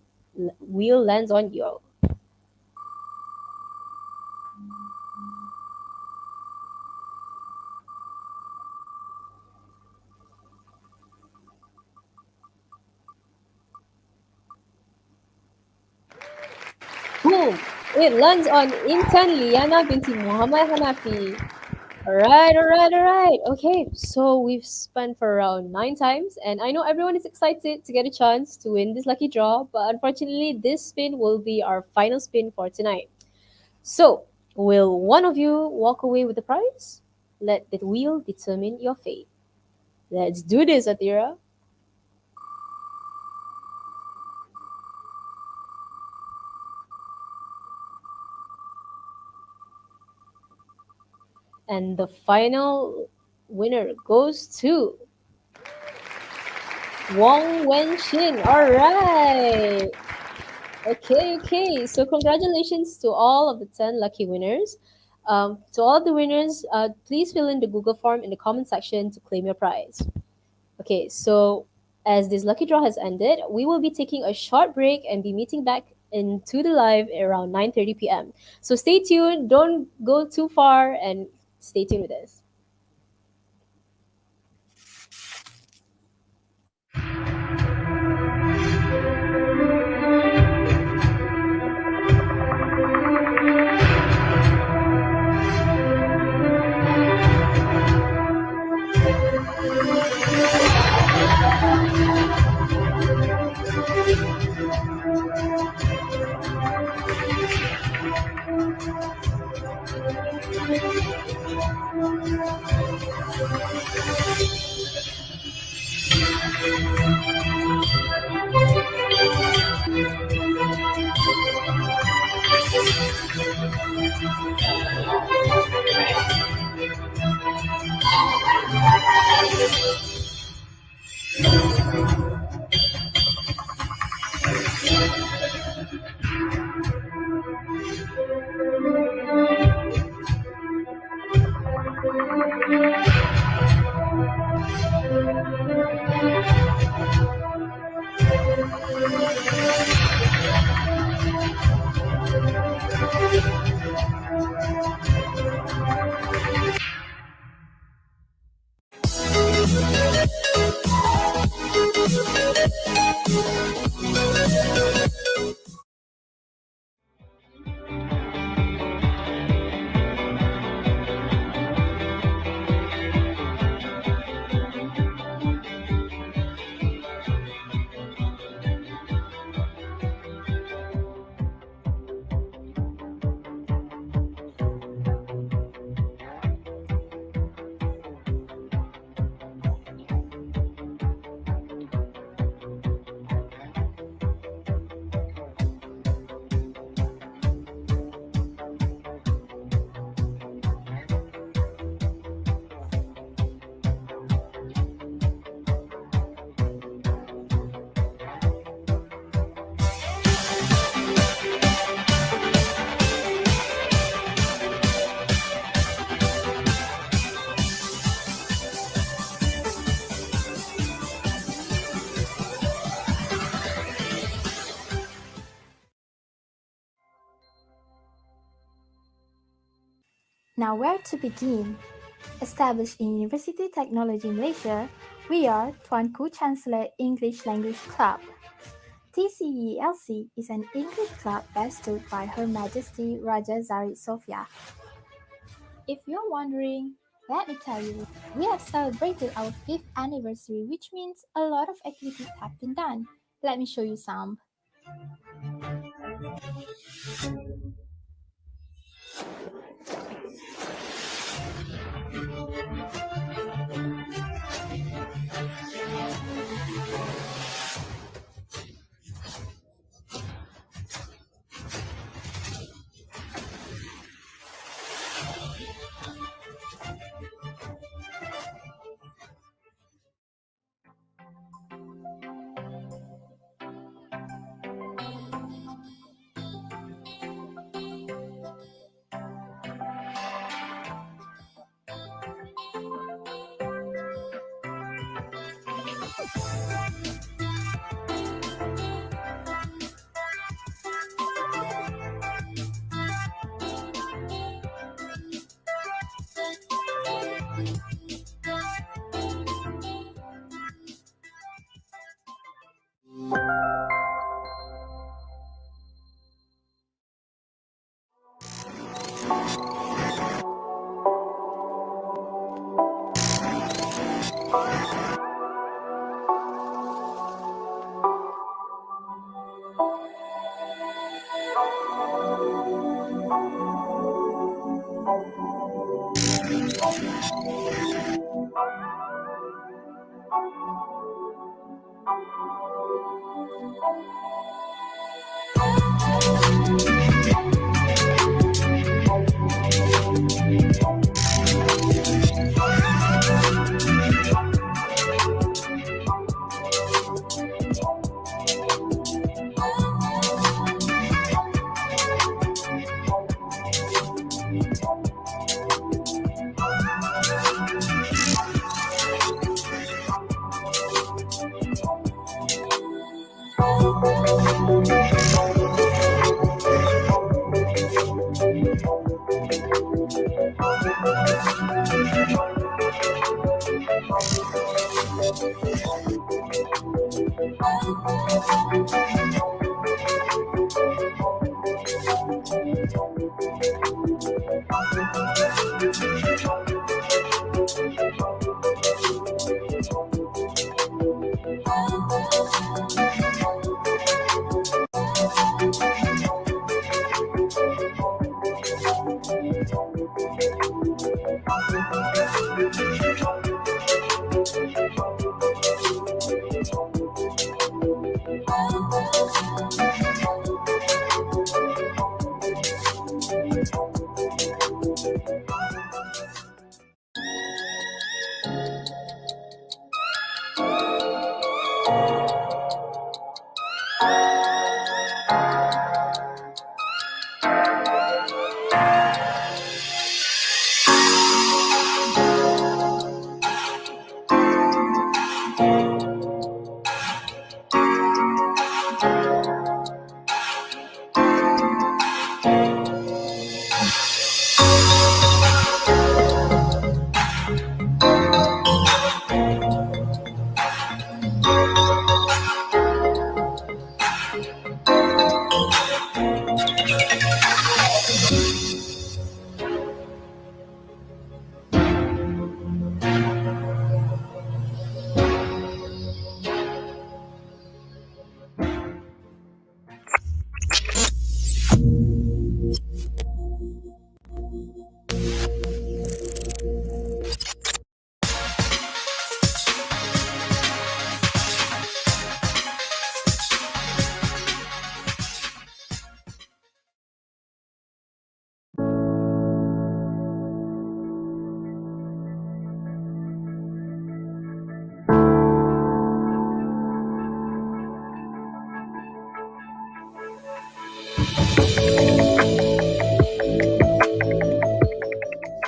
wheel lands on you. Boom! It lands on Intan Liana binti Muhammad Hanafi. All right. Okay, so we've spun for around 9 times, and I know everyone is excited to get a chance to win this lucky draw, but unfortunately, this spin will be our final spin for tonight. So, will one of you walk away with the prize? Let the wheel determine your fate. Let's do this, Athira. And the final winner goes to Wong Wen Shin. All right. Okay. So congratulations to all of the 10 lucky winners. To all of the winners, please fill in the Google form in the comment section to claim your prize. Okay, so as this lucky draw has ended, we will be taking a short break and be meeting back into the live around 9:30 p.m. So stay tuned, don't go too far, and stay tuned with us. Now, where to begin? Established in University Teknologi Malaysia, we are Tuanku Chancellor English Language Club. TCELC is an English club bestowed by Her Majesty Raja Zarid Sofia. If you're wondering, let me tell you, we have celebrated our 5th anniversary, which means a lot of activities have been done. Let me show you some.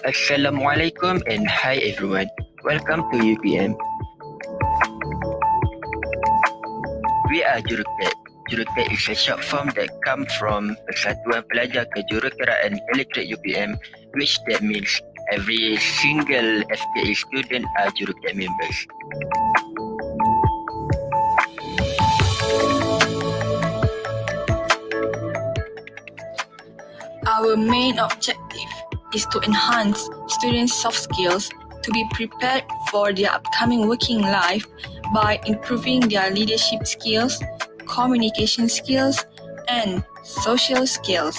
Assalamualaikum and hi everyone. Welcome to UTM. We are Jurukat. Jurukat is a short form that comes from Persatuan Pelajar Kejuruteraan Elektrik UPM, which that means Every single FKA student are Jurukat members. Our main objective is to enhance students' soft skills to be prepared for their upcoming working life by improving their leadership skills, communication skills, and social skills.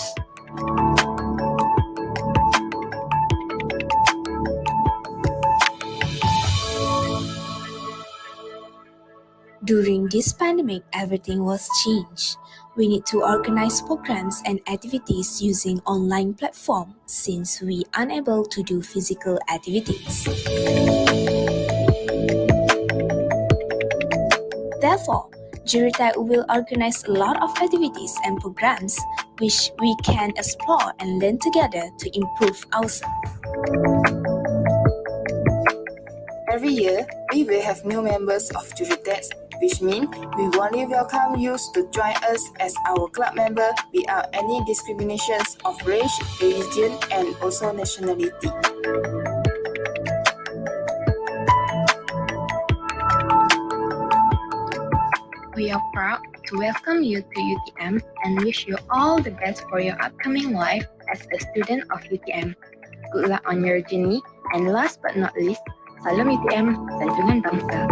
During this pandemic, everything was changed. We need to organize programs and activities using online platform since we unable to do physical activities. Therefore, Jurutek will organize a lot of activities and programs which we can explore and learn together to improve ourselves. Every year, we will have new members of Jurutek, which means we warmly welcome you to join us as our club member without any discriminations of race, religion, and also nationality. We are proud to welcome you to UTM and wish you all the best for your upcoming life as a student of UTM. Good luck on your journey, and last but not least, salam UTM, sanjungan bangsa.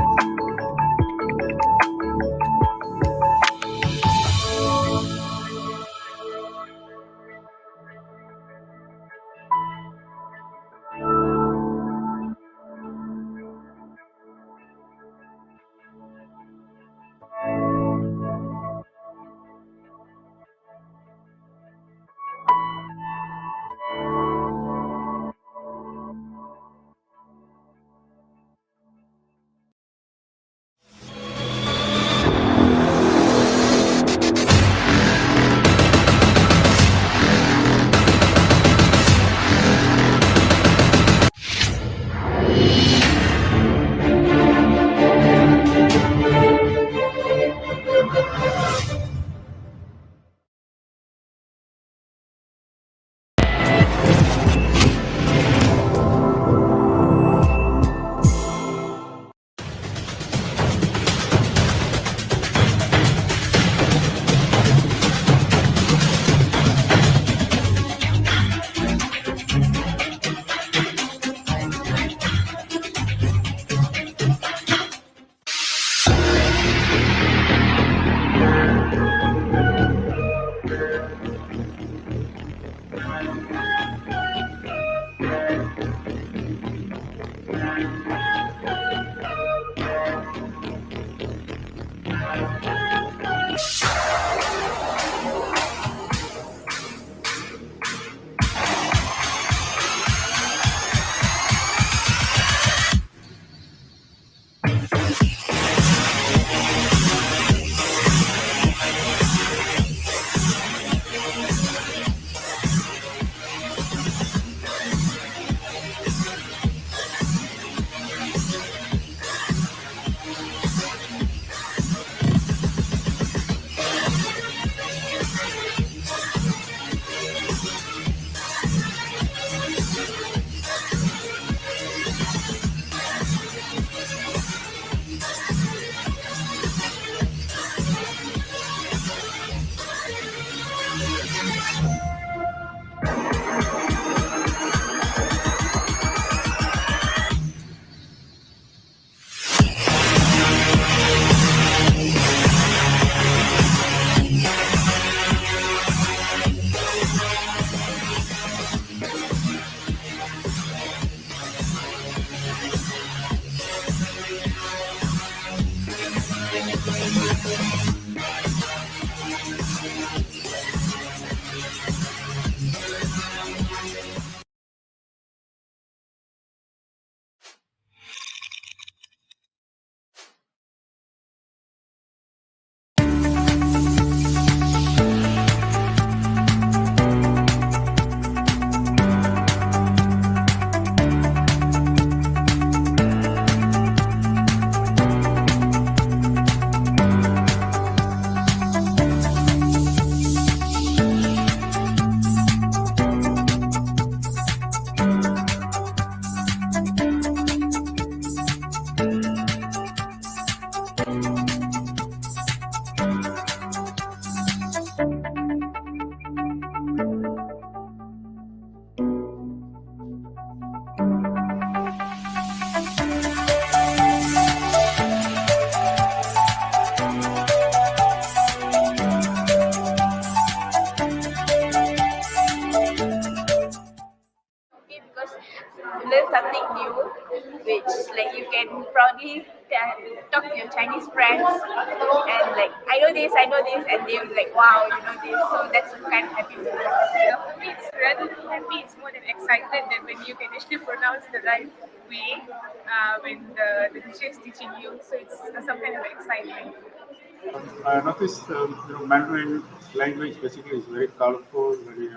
proudly talk to your Chinese friends and like, I know this, and they're like, wow, you know this. So that's kind of happy. For me, it's rather than happy, it's more than excited that when you can actually pronounce the right way when the teacher is teaching you. So it's some kind of excitement. I noticed Mandarin language basically is very colorful, very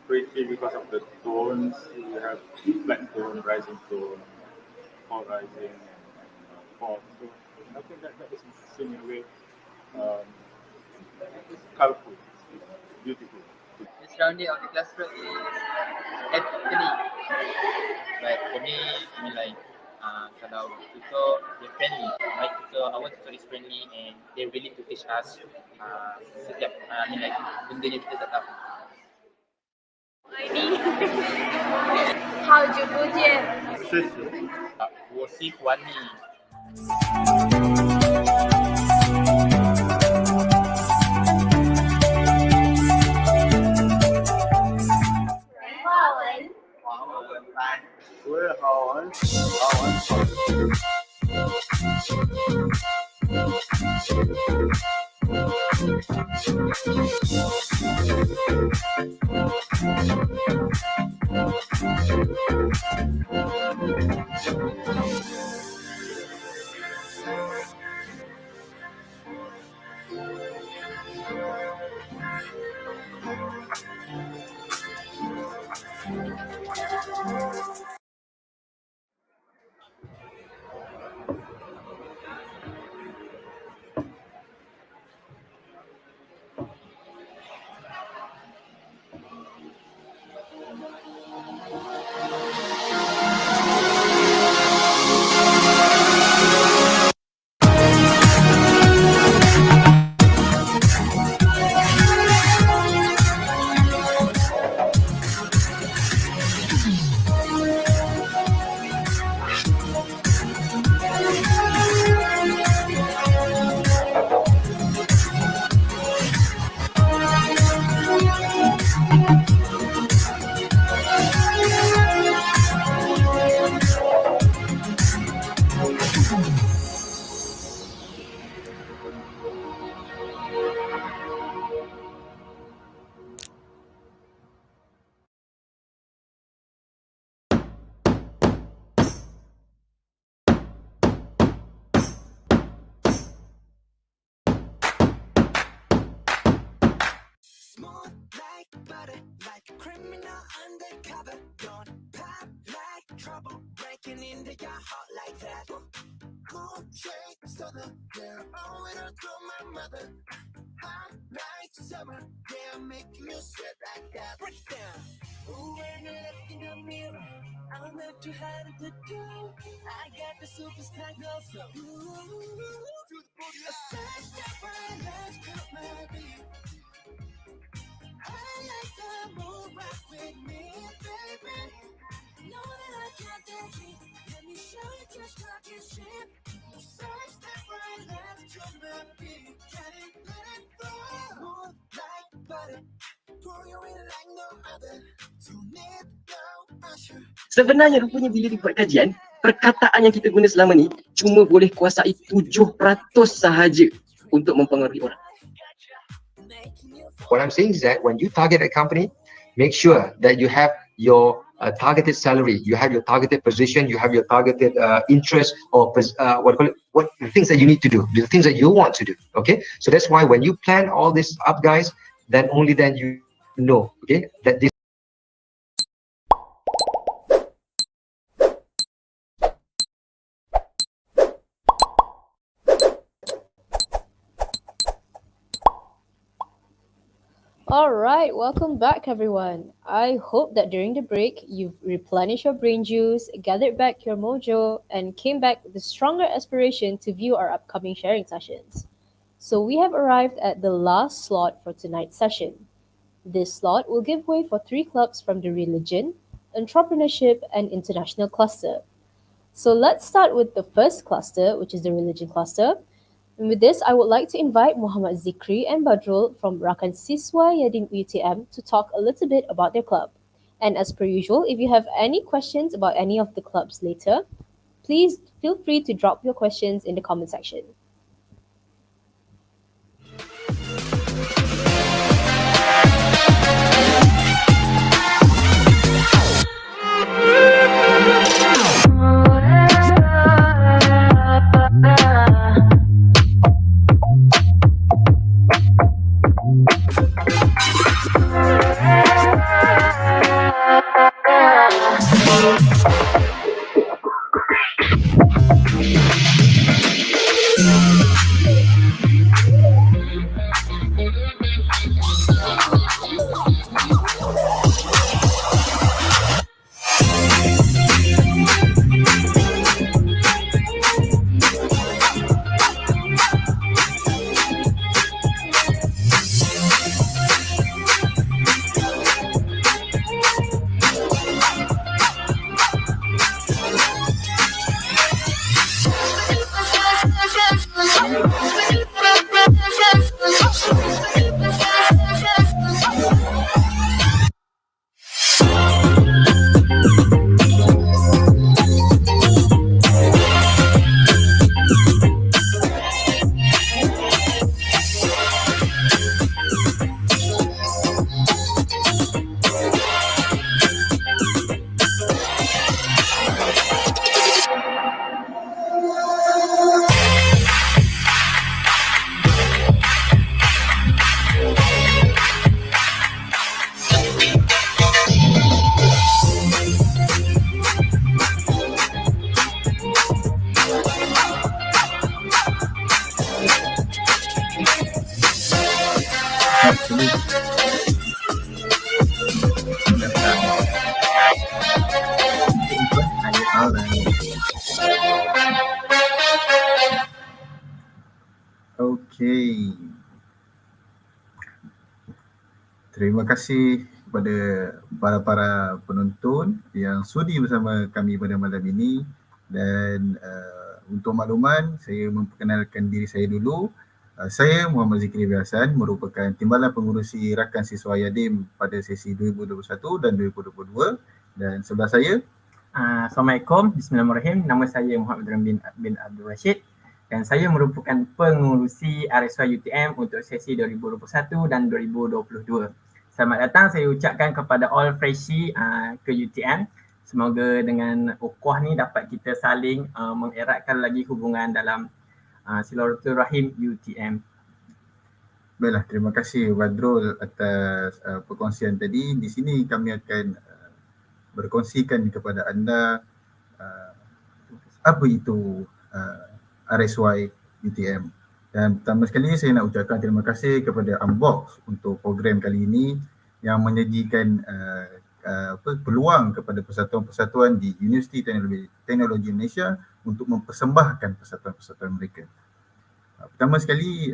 pretty because of the tones. You have flat tone, rising tone, fall rising, and fall. So I think that is interesting in a way. It's colorful, it's beautiful. The surrounding of the classroom is happily. Like for me, I mean like kalau tutor they're friendly, my tutor, our tutor is friendly and they're willing to teach us setiap I mean like benda yang kita tak tahu. 好久不见。谢谢。我喜欢你。Sebenarnya rupanya bila dibuat kajian, perkataan yang kita guna selama ni cuma boleh kuasai 7% sahaja untuk mempengaruhi orang. What I'm saying is that when you target a company, make sure that you have your targeted salary, you have your targeted position, you have your targeted interest or what the things that you need to do, the things that you want to do. Okay, so that's why when you plan all this up, guys, then only then you know, okay, that this. Alright, welcome back everyone. I hope that during the break you've replenished your brain juice, gathered back your mojo, and came back with a stronger aspiration to view our upcoming sharing sessions. So we have arrived at the last slot for tonight's session. This slot will give way for 3 clubs from the religion, entrepreneurship, and international cluster. So let's start with the first cluster, which is the religion cluster. And with this, I would like to invite Muhammad Zikri and Badrul from RAKAN SISWA YADIM UTM to talk a little bit about their club. And as per usual, if you have any questions about any of the clubs later, Please feel free to drop your questions in the comment section. Okey. Terima kasih kepada para penonton yang sudi bersama kami pada malam ini, dan untuk makluman saya memperkenalkan diri saya dulu. Saya Muhammad Zikri Hasan, merupakan Timbalan Pengurusi Rakan Siswa YADIM pada sesi 2021 dan 2022, dan sebelah saya Assalamualaikum, Bismillahirrahmanirrahim. Nama saya Muhammad bin Abdul Rashid dan saya merupakan pengurusi RSY UTM untuk sesi 2021 dan 2022. Selamat datang, saya ucapkan kepada all freshie ke UTM. Semoga dengan ukhuwah ni dapat kita saling mengeratkan lagi hubungan dalam silaturahim UTM. Baiklah, terima kasih Badrul atas perkongsian tadi. Di sini kami akan berkongsikan kepada anda apa itu RSY UTM. Dan pertama sekali saya nak ucapkan terima kasih kepada Unbox untuk program kali ini yang menyajikan peluang kepada persatuan-persatuan di Universiti Teknologi Malaysia untuk mempersembahkan persatuan-persatuan mereka. Pertama sekali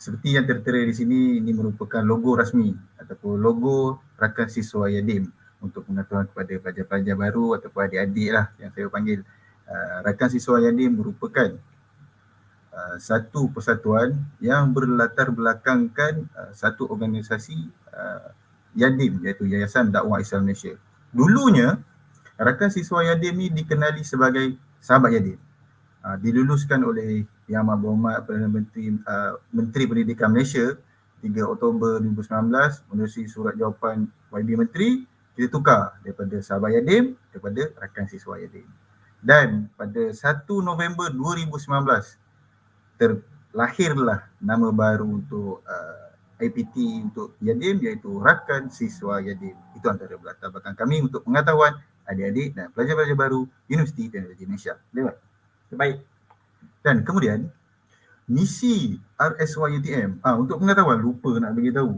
seperti yang tertera di sini, ini merupakan logo rasmi ataupun logo Rakan Siswa YADIM untuk pengetahuan kepada pelajar-pelajar baru ataupun adik-adik lah yang saya panggil. Rakan Siswa YADIM merupakan satu persatuan yang berlatar belakangkan satu organisasi YADIM, iaitu Yayasan Dakwah Islam Malaysia. Dulunya Rakan Siswa YADIM ni dikenali sebagai Sahabat YADIM. Diluluskan oleh Yang Amat Berhormat Perdana Menteri Pendidikan Malaysia 3 Oktober 2019 menerusi surat jawapan YB Menteri. Kita tukar daripada Sahabat YADIM kepada Rakan Siswa YADIM. Dan pada 1 November 2019 terlahirlah nama baru untuk IPT untuk YADIM, iaitu Rakan Siswa YADIM. Itu antara latar belakang kami untuk pengetahuan adik-adik dan pelajar-pelajar baru Universiti Teknologi Malaysia. Lewat. Baik. Dan kemudian misi RSY UTM, untuk pengetahuan lupa nak bagi tahu.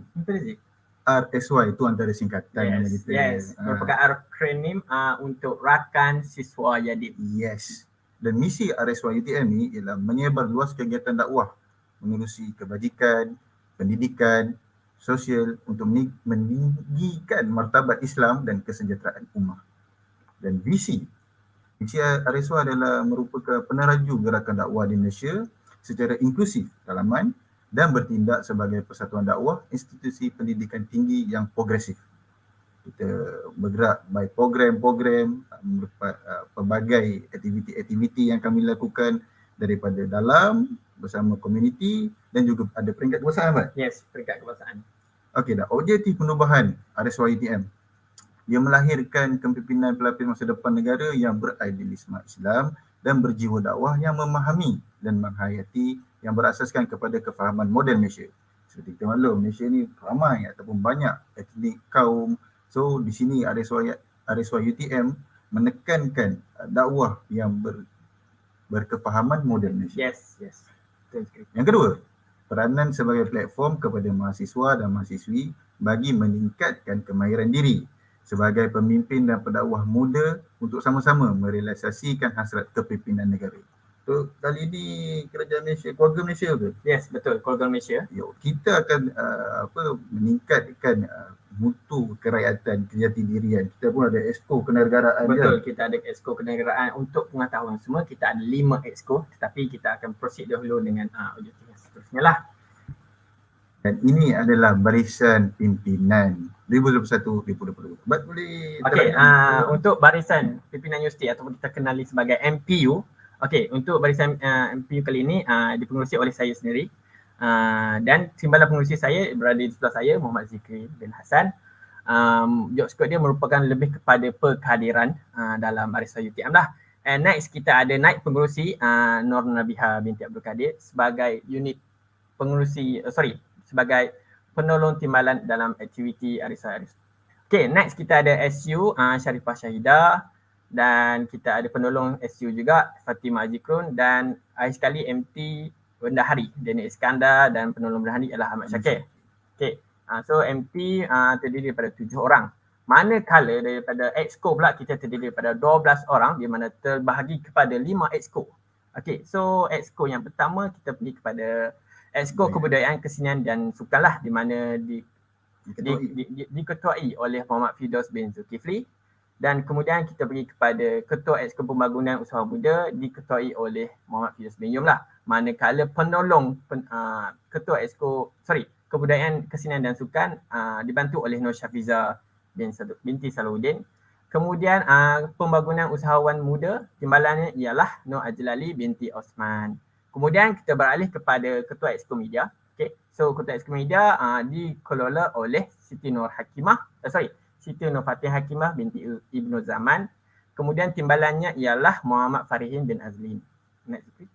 RSY itu antara singkatan. Yes. Merupakan akronim untuk Rakan Siswa YADIM. Yes. Dan misi RSY UTM ni ialah menyebar luas kegiatan dakwah, mengurusi kebajikan, pendidikan, sosial untuk meninggikan martabat Islam dan kesejahteraan ummah. Dan misi RSY adalah merupakan peneraju gerakan dakwah di Malaysia secara inklusif, dalaman dan bertindak sebagai persatuan dakwah institusi pendidikan tinggi yang progresif. Kita bergerak by program-program, pelbagai aktiviti-aktiviti yang kami lakukan daripada dalam bersama komuniti dan juga ada peringkat kebangsaan. Yes, peringkat kebangsaan. Okey dah, objektif penubuhan RSY UTM. Ia melahirkan kepimpinan pelapis masa depan negara yang beridealisme Islam dan berjiwa dakwah yang memahami dan menghayati yang berasaskan kepada kefahaman moden Malaysia. Seperti kita maklum, Malaysia ni ramai ataupun banyak etnik kaum. So di sini RSY UTM menekankan dakwah yang berkefahaman moden Malaysia. Yes. Yang kedua, peranan sebagai platform kepada mahasiswa dan mahasiswi bagi meningkatkan kemahiran diri sebagai pemimpin dan pendakwah muda untuk sama-sama merealisasikan hasrat kepimpinan negara. So, kali ini kerajaan Malaysia, keluarga Malaysia ke? Yes, betul, keluarga Malaysia. Kita akan meningkatkan mutu kerakyatan, kejati dirian. Kita pun ada exco kenegaraan. Betul, kita ada exco kenegaraan. Untuk pengetahuan semua, kita ada 5 exco, tetapi kita akan proceed dahulu dengan objektif yang seterusnya lah. Dan ini adalah barisan pimpinan 2021-2022. Boleh okey, untuk barisan pimpinan universiti ataupun kita kenali sebagai MPU. Okey, untuk barisan MPU kali ini dipengerusi oleh saya sendiri. Dan timbalan pengerusi saya berada di sebelah saya, Muhammad Zikri bin Hassan. Job scope dia merupakan lebih kepada perkhadiran dalam RSY UTM lah. And next kita ada naib pengerusi Nur Nabiha binti Abdul Kadir sebagai unit pengerusi, sebagai penolong timbalan dalam aktiviti RSY. Okay, next kita ada SU Syarifah Syahidah dan kita ada penolong SU juga Fatimah Zikrun dan akhir sekali MT Bendahari Daniel Iskandar dan penolong Bendahari ialah Ahmad Syakir. Okay, so MT terdiri daripada 7 orang. Manakala daripada Exco pula kita terdiri daripada 12 orang di mana terbahagi kepada 5 Exco. Okay, so Exco yang pertama kita pergi kepada Exco Kebudayaan, Kesenian dan Sukan lah di mana diketuai oleh Muhammad Firdaus bin Zulkifli. Dan kemudian kita pergi kepada Ketua Exco Pembangunan Usaha Muda diketuai oleh Muhammad Firdaus bin Yum lah. Manakala penolong Ketua Exco Kebudayaan, Kesenian dan Sukan dibantu oleh Nur Syafiza binti Salahuddin. Kemudian Pembangunan Usahawan Muda timbalannya ialah Nur Ajlali binti Osman. Kemudian kita beralih kepada Ketua Exco Media. Okay. So Ketua Exco Media dikelola oleh Siti Nur Fatih Hakimah binti Ibnu Zaman. Kemudian timbalannya ialah Muhammad Farihin bin Azlin. Next please.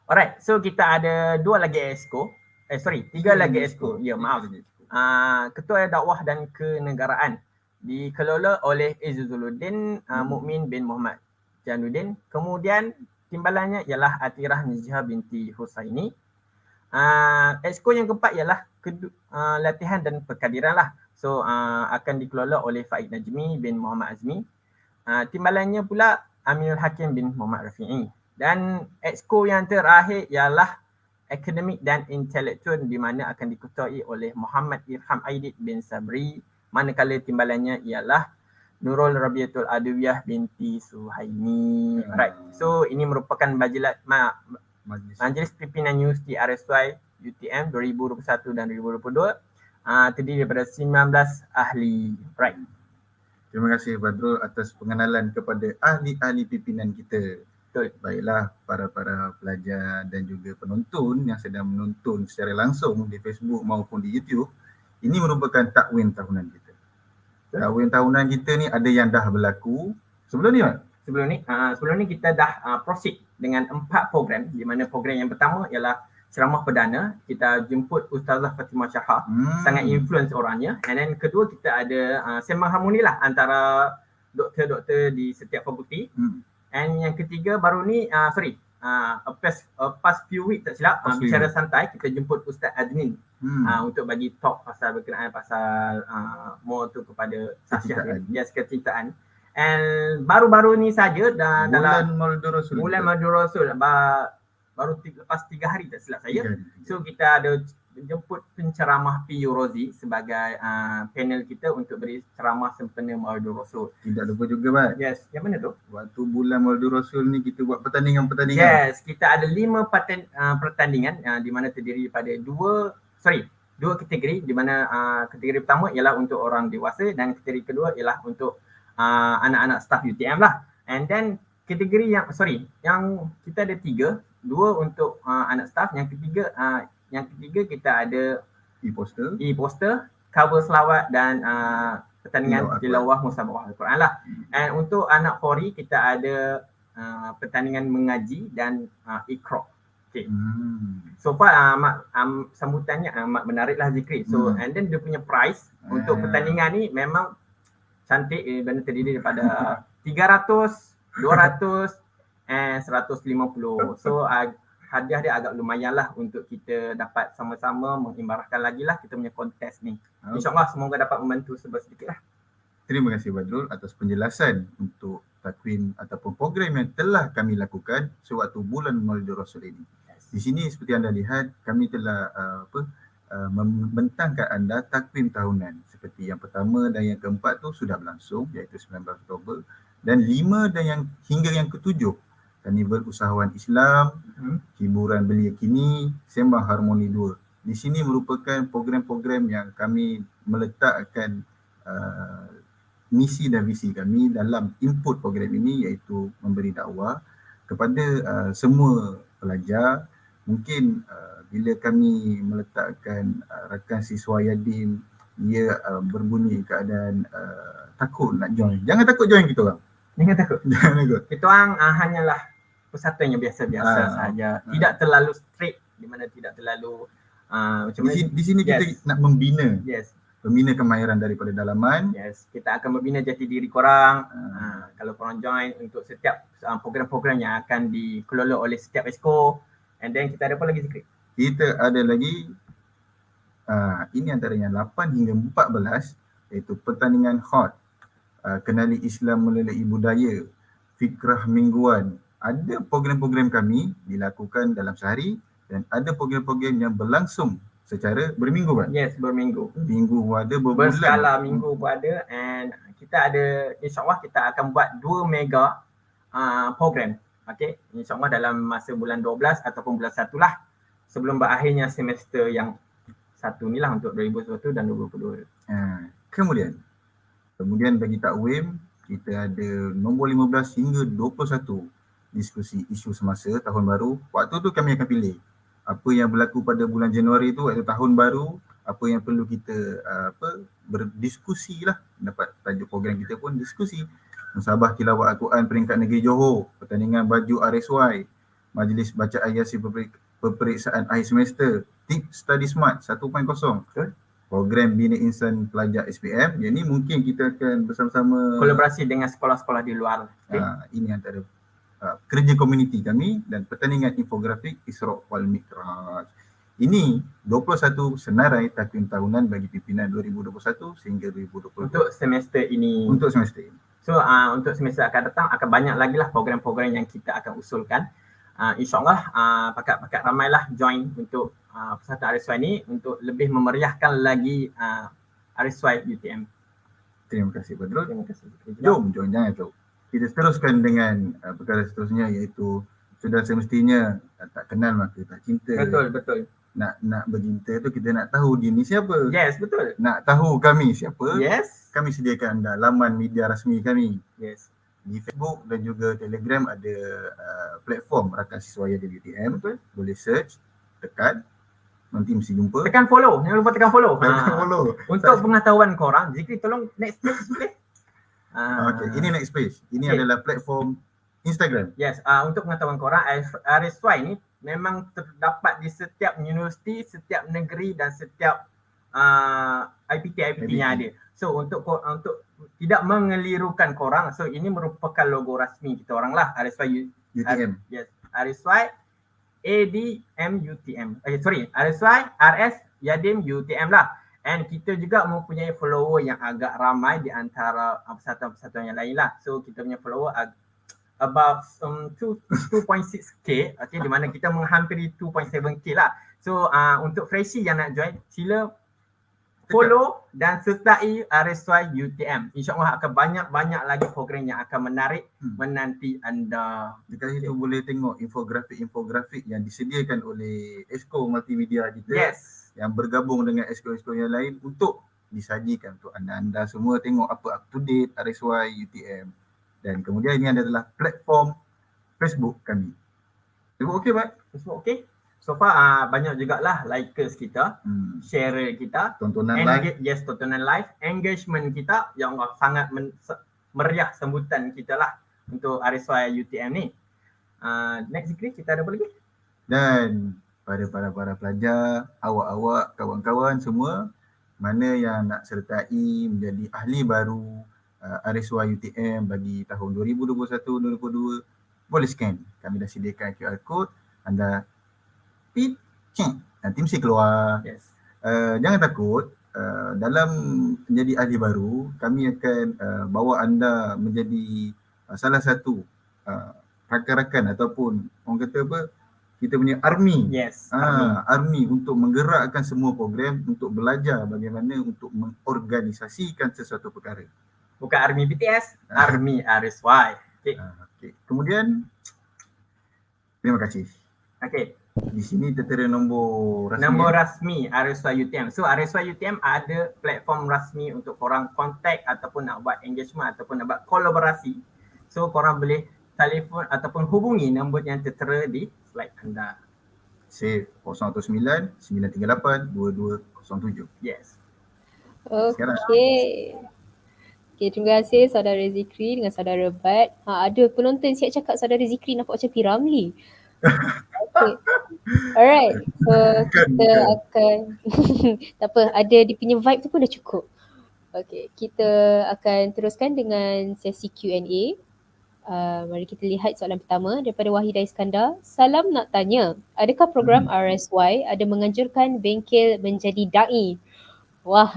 Alright, so kita ada 3 lagi exco. Ya, maaf. Ketua Dakwah dan Kenegaraan dikelola oleh Izzuddin Mukmin bin Muhammad Januddin. Kemudian timbalannya ialah Atirah Nizhah binti Husaini. Exco yang keempat ialah latihan dan perkadiran lah. So akan dikelola oleh Faid Najmi bin Muhammad Azmi. Timbalannya pula Aminul Hakim bin Muhammad Rafi'i. Dan exco yang terakhir ialah akademik dan intelektual di mana akan diketuai oleh Muhammad Irham Aidid bin Sabri. Manakala timbalannya ialah Nurul Rabiatul Adawiyah binti Suhaimi. Right. So ini merupakan Majlis Pimpinan Universiti RSY UTM 2021 dan 2022. Terdiri daripada 19 ahli. Right. Terima kasih Badrul atas pengenalan kepada ahli-ahli pimpinan kita. Betul. Baiklah para pelajar dan juga penonton yang sedang menonton secara langsung di Facebook maupun di YouTube. Ini merupakan takwin tahunan kita. Takwin tahunan kita ni ada yang dah berlaku. Sebelum ni kita dah proceed dengan 4 program di mana program yang pertama ialah ceramah perdana. Kita jemput Ustazah Fatimah Syahah, sangat influence orangnya. And then kedua kita ada sembang harmoni lah antara doktor-doktor di setiap fakulti. And yang ketiga baru ni past few weeks tak silap, bicara santai kita jemput Ustaz Adnin untuk bagi talk pasal berkenaan pasal more tu kepada kecintaan. And baru-baru ni saja dalam bulan Maulud Rasul baru lepas 3 hari tak silap saya. So kita ada jemput penceramah PU Rozi sebagai panel kita untuk beri ceramah sempena Maulidul Rasul. Tidak lupa juga, Mat. Yes, yang mana tu? Waktu bulan Maulidul Rasul ni kita buat pertandingan-pertandingan. Yes, kita ada 5 pertandingan di mana terdiri daripada dua kategori, di mana kategori pertama ialah untuk orang dewasa dan kategori kedua ialah untuk anak-anak staff UTM lah. And then kategori yang kita ada 3, 2 untuk anak staff, yang ketiga kita ada e-poster, cover selawat dan pertandingan tilawah musabaqah Al-Quran lah. And untuk anak Polri kita ada pertandingan mengaji dan Iqra. Okay. So far sambutannya amat menariklah Zikri. So and then dia punya prize untuk pertandingan ni memang cantik, benda terdiri daripada 300, 200 and 150. So hadiah dia agak lumayan lah untuk kita dapat sama-sama mengibarahkan lagi lah kita punya kontes ni. InsyaAllah semoga dapat membantu sedikit lah. Terima kasih Badrul atas penjelasan untuk takwim ataupun program yang telah kami lakukan sewaktu bulan Maulidul Rasul ini. Di sini seperti anda lihat kami telah membentangkan anda takwim tahunan. Seperti yang pertama dan yang keempat tu sudah berlangsung iaitu 19 Oktober dan 5 dan hingga yang ke-7 Karnival Usahawan Islam, hiburan belia kini, sembang harmoni 2. Di sini merupakan program-program yang kami meletakkan misi dan visi kami dalam input program ini iaitu memberi dakwah kepada semua pelajar. Mungkin bila kami meletakkan rakan siswa YADIM, ia berbunyi keadaan takut nak join. Jangan takut join kita orang. Jangan takut. Kita orang hanyalah persatuan yang biasa-biasa sahaja. Tidak terlalu strict, di mana tidak terlalu macam di sini kita nak membina. Yes. Membina kemahiran daripada dalaman. Yes. Kita akan membina jati diri korang. Kalau korang join untuk setiap program-program yang akan dikelola oleh setiap exco. And then kita ada apa lagi Zikri? Kita ada lagi ini antaranya 8 hingga 14 iaitu pertandingan hot, kenali Islam melalui budaya, fikrah mingguan. Ada program-program kami dilakukan dalam sehari dan ada program-program yang berlangsung secara berminggu kan? Yes, berminggu. Minggu ada, berbulan. Berskala minggu pun ada, and kita ada, insyaAllah kita akan buat 2 mega program. Okay, insyaAllah dalam masa bulan 12 ataupun bulan 1 lah sebelum berakhirnya semester yang satu ni lah untuk 2021 dan 2022. Kemudian bagi takwim, kita ada nombor 15 hingga 21 diskusi isu semasa tahun baru. Waktu tu kami akan pilih apa yang berlaku pada bulan Januari tu iaitu tahun baru, apa yang perlu kita berdiskusi lah. Dapat tajuk program kita pun diskusi. Musabah tilawah Al-Quran peringkat negeri Johor, pertandingan baju RSY, majlis baca ayat peperiksaan akhir semester, tips study smart 1.0. Program Bina Insan Pelajar SPM. Yang ni mungkin kita akan bersama-sama kolaborasi dengan sekolah-sekolah di luar. Ini antara kerja komuniti kami dan pertandingan infografik Isra' wal Mi'raj. Ini 21 senarai takwim tahunan bagi pimpinan 2021 sehingga 2022. Untuk semester ini. So untuk semester akan datang akan banyak lagi lah program-program yang kita akan usulkan. InsyaAllah pakat-pakat ramailah join untuk persatuan RSY ni untuk lebih memeriahkan lagi RSY UTM. Terima kasih Badrul. Terima kasih. Jom jangan tahu. Kita teruskan dengan perkara seterusnya iaitu sudah semestinya tak kenal maka tak cinta. Betul. Nak bercinta tu kita nak tahu dia ni siapa. Yes, betul. Nak tahu kami siapa. Yes. Kami sediakan anda laman media rasmi kami. Yes. Di Facebook dan juga Telegram ada platform Rakan Siswa YADIM UTM. Betul. Boleh search, tekan, nanti mesti jumpa. Tekan follow, jangan lupa tekan follow. Tekan follow. Untuk pengetahuan korang, Zikri tolong next page boleh? Okay, ini next page. Ini adalah platform Instagram. Yes, untuk pengetahuan korang, RSY ni memang terdapat di setiap universiti, setiap negeri dan setiap IPT yang ada. So untuk tidak mengelirukan korang, so ini merupakan logo rasmi kita orang lah, RSY UTM. Yes, RSY ADM UTM. RSY RS YADIM UTM lah. And kita juga mempunyai follower yang agak ramai di antara persatuan-persatuan yang lain lah. So kita punya follower about 2.6k, okay, di mana kita menghampiri 2.7k lah. So untuk freshie yang nak join, sila follow dan sertai RSY UTM. InsyaAllah akan banyak-banyak lagi program yang akan menarik menanti anda. Dekat situ boleh tengok infografik yang disediakan oleh Exco Multimedia kita. Yes. Yang bergabung dengan Exco-Exco yang lain untuk disajikan untuk anda semua tengok apa up to date RSY UTM. Dan kemudian ini adalah platform Facebook kami. Facebook okey, Pak? Facebook okey. So far banyak jugalah likers kita, share kita, tontonan live. Yes, tontonan live, engagement kita yang sangat meriah sambutan kita lah untuk RSY UTM ni. Next Zikri, kita ada apa lagi? Dan pada para pelajar, awak-awak, kawan-kawan semua, mana yang nak sertai menjadi ahli baru RSY UTM bagi tahun 2021-2022, boleh scan. Kami dah sediakan QR code, anda nanti mesti keluar. Yes. Jangan takut, dalam menjadi ahli baru, kami akan bawa anda menjadi salah satu rakan-rakan ataupun orang kata apa, kita punya army. Yes, army untuk menggerakkan semua program untuk belajar bagaimana untuk mengorganisasikan sesuatu perkara. Bukan army BTS, army RSY. Okay. Kemudian, terima kasih. Okay. Di sini tertera nombor rasmi. Nombor rasmi RSY UTM. So RSY UTM ada platform rasmi untuk korang kontak ataupun nak buat engagement ataupun nak buat kolaborasi. So korang boleh telefon ataupun hubungi nombor yang tertera di slide anda. Save 019 938 2207. Yes. Okay. Okay, terima kasih saudara Zikri dengan saudara Bat. Ada penonton siap cakap saudara Zikri nampak macam P. Okay. Alright. So kita akan tak apa, ada dia punya vibe tu pun dah cukup. Okay, kita akan teruskan dengan sesi Q&A. Mari kita lihat soalan pertama daripada Wahidah Iskandar. Salam nak tanya, adakah program RSY ada menganjurkan bengkel menjadi da'i? Wah.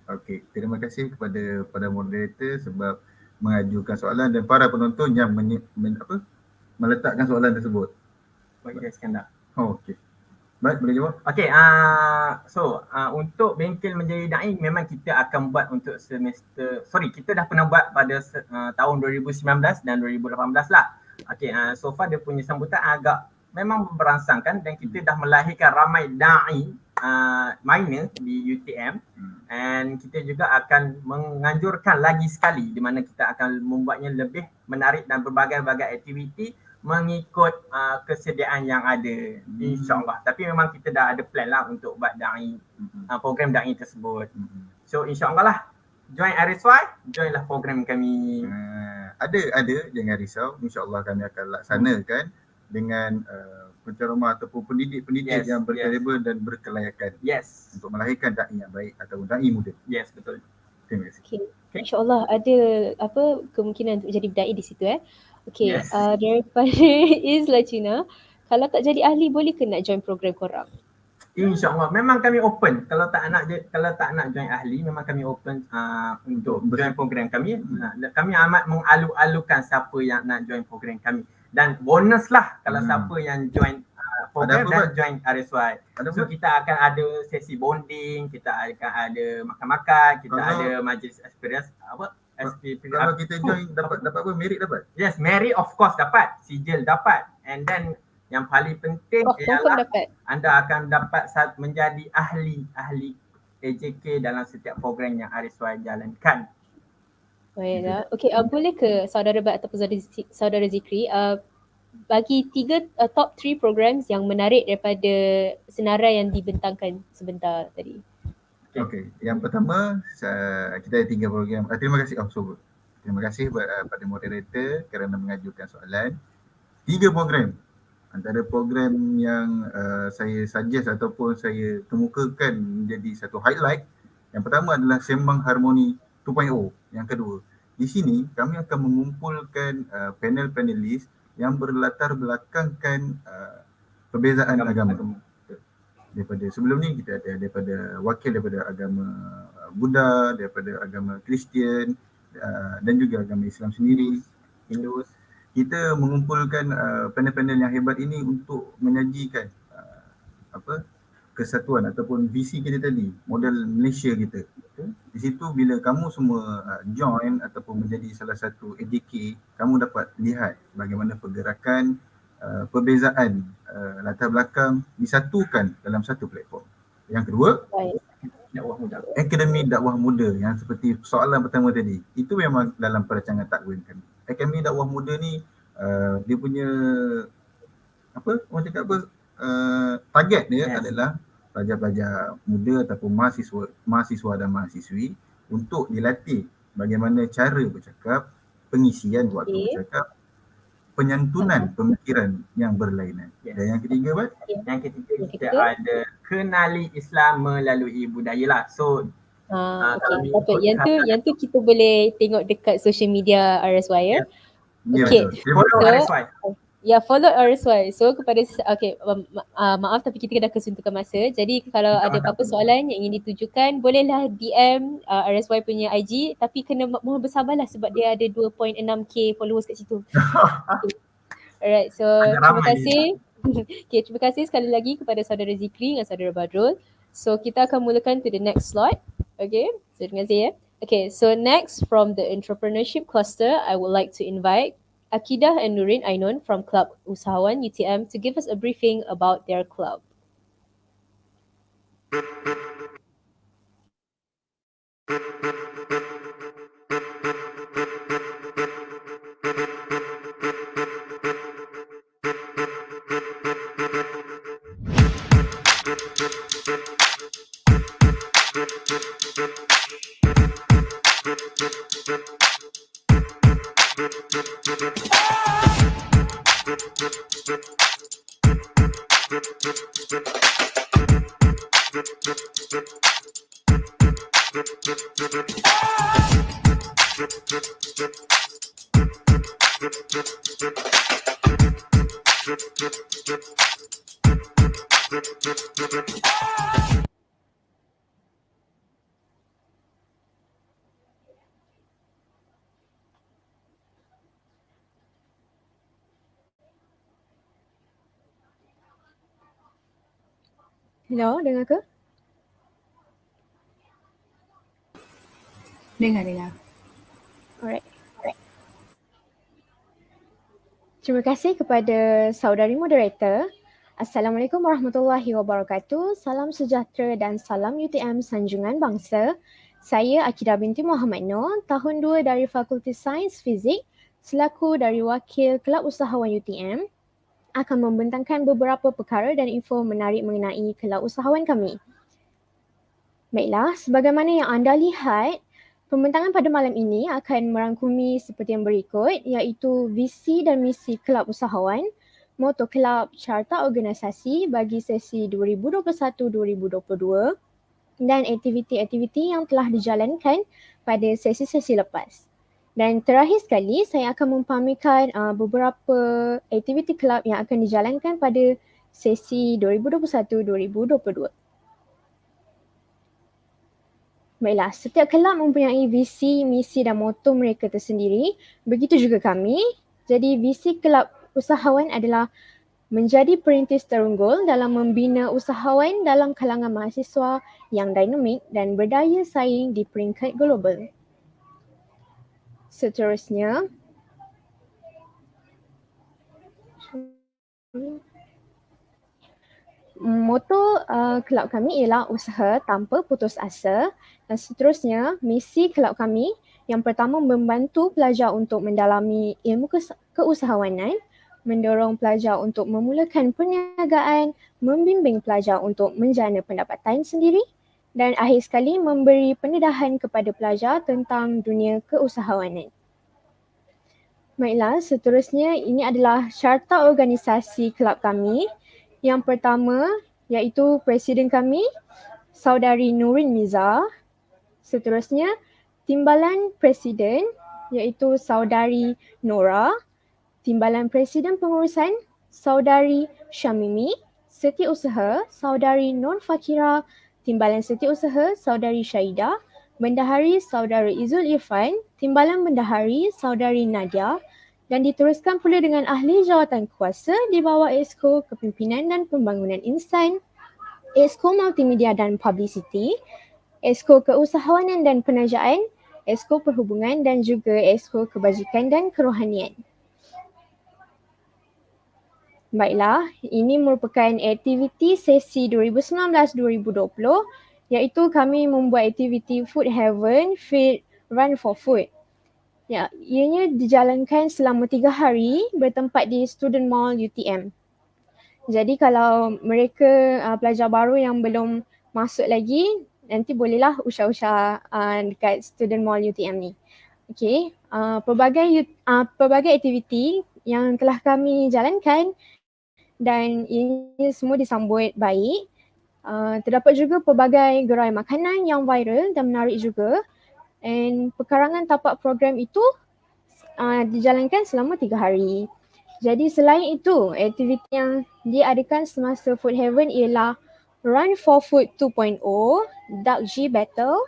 Okey, terima kasih kepada moderator sebab mengajukan soalan dan para penonton yang meletakkan soalan tersebut. Wahidah Iskandar. Okey. Baik, boleh jawab? Okey, untuk bengkel menjadi da'i memang kita akan buat untuk kita dah pernah buat pada tahun 2019 dan 2018 lah. Okey, so far dia punya sambutan agak memang berangsangkan dan kita dah melahirkan ramai da'i minor di UTM and kita juga akan menganjurkan lagi sekali di mana kita akan membuatnya lebih menarik dan berbagai-bagai aktiviti mengikut kesediaan yang ada, insyaAllah. Tapi memang kita dah ada plan lah untuk buat da'i, program da'i tersebut. So insyaAllah lah, join RSY, join lah program kami. Ada, jangan risau. InsyaAllah kami akan laksanakan dengan penceramah ataupun pendidik yang berkaliber dan berkelayakan. Yes. Untuk melahirkan da'i yang baik atau da'i muda. Yes, betul. Terima kasih. Okay. InsyaAllah ada kemungkinan untuk jadi da'i di situ Okay, yes. Daripada Isla Cina, kalau tak jadi ahli boleh ke nak join program korang? InsyaAllah, memang kami open. Kalau tak nak join ahli, memang kami open untuk join program kami. Kami amat mengalu-alukan siapa yang nak join program kami. Dan bonus lah kalau siapa yang join program dan join RSY. So kita akan ada sesi bonding, kita akan ada makan-makan, kita ada majlis experience kalau kita join dapat apa? Merit dapat? Yes, merit of course dapat. Sijil dapat. And then yang paling penting ialah anda akan dapat menjadi ahli AJK dalam setiap program yang RSY jalankan. Baiklah. Okay, boleh ke saudara Bat ataupun saudara Zikri bagi 3 top 3 programs yang menarik daripada senarai yang dibentangkan sebentar tadi? Okey, yang pertama kita ada 3 program. Terima kasih terima kasih pada moderator kerana mengajukan soalan. 3 program. Antara program yang saya suggest ataupun saya kemukakan menjadi satu highlight. Yang pertama adalah Sembang Harmoni 2.0. Yang kedua, di sini kami akan mengumpulkan panel-panelis yang berlatar belakangkan perbezaan agama. Daripada sebelum ni kita ada daripada wakil daripada agama Buddha, daripada agama Kristian dan juga agama Islam sendiri, Hindus. Kita mengumpulkan panel-panel yang hebat ini untuk menyajikan kesatuan ataupun visi kita tadi, model Malaysia kita. Di situ bila kamu semua join ataupun menjadi salah satu ADK, kamu dapat lihat bagaimana pergerakan, perbezaan latar belakang disatukan dalam satu platform. Yang kedua, dakwah muda. Akademi dakwah muda yang seperti soalan pertama tadi, itu memang dalam perancangan takwin kami. Akademi dakwah muda ni dia punya target dia adalah pelajar-pelajar muda ataupun mahasiswa dan mahasiswi untuk dilatih bagaimana cara bercakap, pengisian waktu bercakap, penyantunan pemikiran yang berlainan. Dan yang ketiga, Yang ketiga kita ada kenali Islam melalui budaya lah. So Patut. Yang tu kita boleh tengok dekat social media RSY ya. Okay. Follow RSY. Ya, follow RSY. So kepada maaf tapi kita dah kesuntukan masa. Jadi kalau ada apa-apa soalan yang ingin ditujukan, bolehlah DM RSY punya IG, tapi kena mohon bersabarlah sebab dia ada 2.6k followers kat situ. Okay. Alright, so terima kasih. Okay, terima kasih sekali lagi kepada saudara Zikri dan saudara Badrul. So kita akan mulakan to the next slide. Okay, so terima kasih ya. Okay, so next from the entrepreneurship cluster, I would like to invite Akidah and Nurin Ainun from Club Usahawan UTM to give us a briefing about their club. Hello, dengar ke? Dengar. Alright. Terima kasih kepada saudari moderator. Assalamualaikum warahmatullahi wabarakatuh. Salam sejahtera dan salam UTM Sanjungan Bangsa. Saya Akidah binti Muhammad Noor, tahun 2 dari Fakulti Sains Fizik, selaku dari wakil Kelab Usahawan UTM, akan membentangkan beberapa perkara dan info menarik mengenai Kelab Usahawan kami. Baiklah, sebagaimana yang anda lihat, pembentangan pada malam ini akan merangkumi seperti yang berikut, iaitu visi dan misi Kelab Usahawan, moto kelab, carta organisasi bagi sesi 2021-2022 dan aktiviti-aktiviti yang telah dijalankan pada sesi-sesi lepas. Dan terakhir sekali, saya akan mempamerkan beberapa aktiviti kelab yang akan dijalankan pada sesi 2021-2022. Baiklah, setiap kelab mempunyai visi, misi dan moto mereka tersendiri. Begitu juga kami. Jadi visi Kelab Usahawan adalah menjadi perintis terunggul dalam membina usahawan dalam kalangan mahasiswa yang dinamik dan berdaya saing di peringkat global. Seterusnya, moto kelab kami ialah usaha tanpa putus asa. Dan seterusnya, misi kelab kami yang pertama membantu pelajar untuk mendalami ilmu keusahawanan, mendorong pelajar untuk memulakan perniagaan, membimbing pelajar untuk menjana pendapatan sendiri dan akhir sekali memberi pendedahan kepada pelajar tentang dunia keusahawanan. Baiklah, seterusnya ini adalah carta organisasi kelab kami. Yang pertama iaitu Presiden kami, Saudari Nurin Miza. Seterusnya, Timbalan Presiden iaitu Saudari Nora. Timbalan Presiden Pengurusan, Saudari Syamimi. Setiausaha, Saudari Nur Fakira. Timbalan Setiausaha, Saudari Syahidah. Bendahari, Saudari Izul Irfan. Timbalan Bendahari, Saudari Nadia. Dan diteruskan pula dengan ahli jawatan kuasa di bawah Exco Kepimpinan dan Pembangunan Insan, Esko Multimedia dan Publicity, Esko Keusahawanan dan Penajaan, Esko Perhubungan dan juga Esko Kebajikan dan Kerohanian. Baiklah, ini merupakan aktiviti sesi 2019-2020 iaitu kami membuat aktiviti Food Heaven, Feed, Run for Food. Ya, ianya dijalankan selama 3 hari bertempat di Student Mall UTM. Jadi kalau mereka pelajar baru yang belum masuk lagi, nanti bolehlah usah-usah dekat Student Mall UTM ni. Okey, pelbagai aktiviti yang telah kami jalankan dan ini semua disambut baik. Terdapat juga pelbagai gerai makanan yang viral dan menarik juga. And pekarangan tapak program itu dijalankan selama 3 hari. Jadi selain itu, aktiviti yang diadakan semasa Food Heaven ialah Run for Food 2.0, Dark G Battle,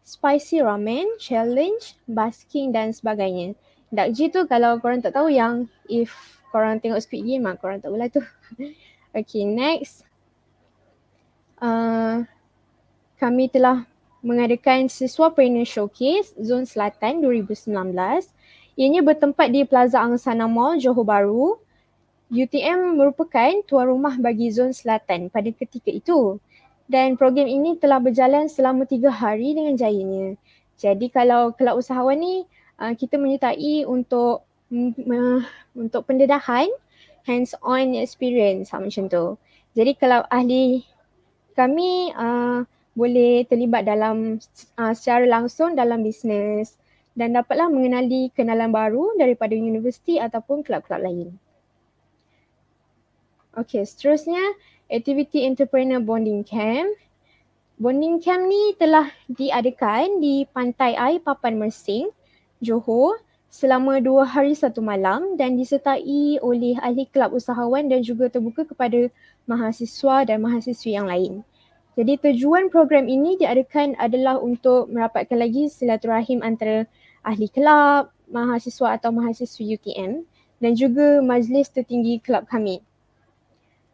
Spicy Ramen Challenge, Basking dan sebagainya. Dark G tu kalau korang tak tahu yang if korang tengok Squid Game korang tahulah tu. Okay, next. Kami telah mengadakan SISWA Pioneer Showcase Zon Selatan 2019. Ianya bertempat di Plaza Angsana Mall, Johor Bahru. UTM merupakan tuan rumah bagi Zon Selatan pada ketika itu. Dan program ini telah berjalan selama 3 hari dengan jayanya. Jadi kalau kelab usahawan ni kita menyertai untuk pendedahan hands-on experience macam tu. Jadi kalau ahli kami boleh terlibat dalam secara langsung dalam bisnes dan dapatlah mengenali kenalan baru daripada universiti ataupun kelab-kelab lain. Okey, seterusnya aktiviti Entrepreneur Bonding Camp. Bonding Camp ni telah diadakan di Pantai Air Papan Mersing, Johor selama 2 hari 1 malam dan disertai oleh ahli kelab usahawan dan juga terbuka kepada mahasiswa dan mahasiswi yang lain. Jadi tujuan program ini diadakan adalah untuk merapatkan lagi silaturahim antara ahli kelab, mahasiswa atau mahasiswi UTM dan juga majlis tertinggi kelab kami.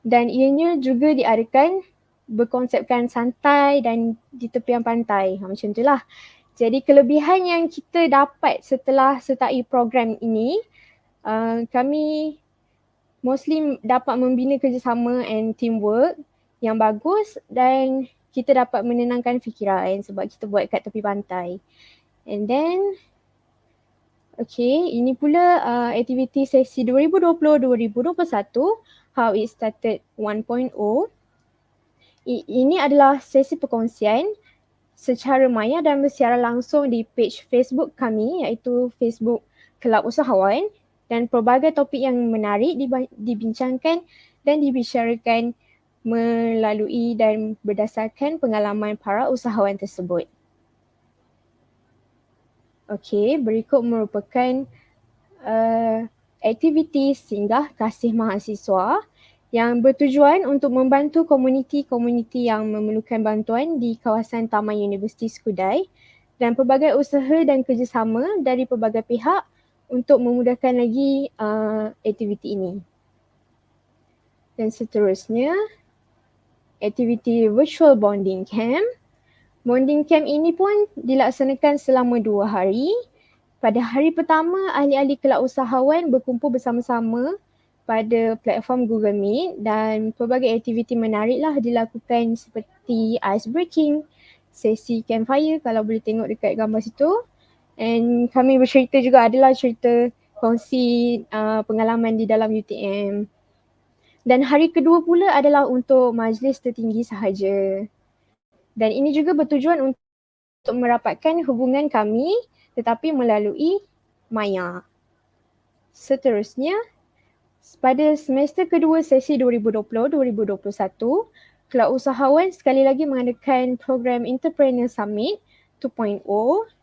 Dan ianya juga diadakan berkonsepkan santai dan di tepian pantai. Macam itulah. Jadi kelebihan yang kita dapat setelah sertai program ini, kami mostly dapat membina kerjasama and teamwork yang bagus dan kita dapat menenangkan fikiran sebab kita buat kat tepi pantai. And then, okay, ini pula aktiviti sesi 2020-2021, How It Started 1.0. Ini adalah sesi perkongsian secara maya dan bersiaran langsung di page Facebook kami iaitu Facebook Kelab Usahawan dan pelbagai topik yang menarik dibincangkan dan dibicarakan melalui dan berdasarkan pengalaman para usahawan tersebut. Okey, berikut merupakan aktiviti singgah kasih mahasiswa yang bertujuan untuk membantu komuniti-komuniti yang memerlukan bantuan di kawasan Taman Universiti Skudai dan pelbagai usaha dan kerjasama dari pelbagai pihak untuk memudahkan lagi aktiviti ini. Dan seterusnya, aktiviti Virtual Bonding Camp. Bonding Camp ini pun dilaksanakan selama 2 hari. Pada hari pertama, ahli-ahli kelab usahawan berkumpul bersama-sama pada platform Google Meet dan pelbagai aktiviti menariklah dilakukan seperti ice breaking, sesi campfire kalau boleh tengok dekat gambar situ. And kami bercerita juga adalah cerita kongsi pengalaman di dalam UTM. Dan hari kedua pula adalah untuk majlis tertinggi sahaja. Dan ini juga bertujuan untuk merapatkan hubungan kami tetapi melalui maya. Seterusnya, pada semester kedua sesi 2020-2021, Kelab Usahawan sekali lagi mengadakan program Entrepreneur Summit 2.0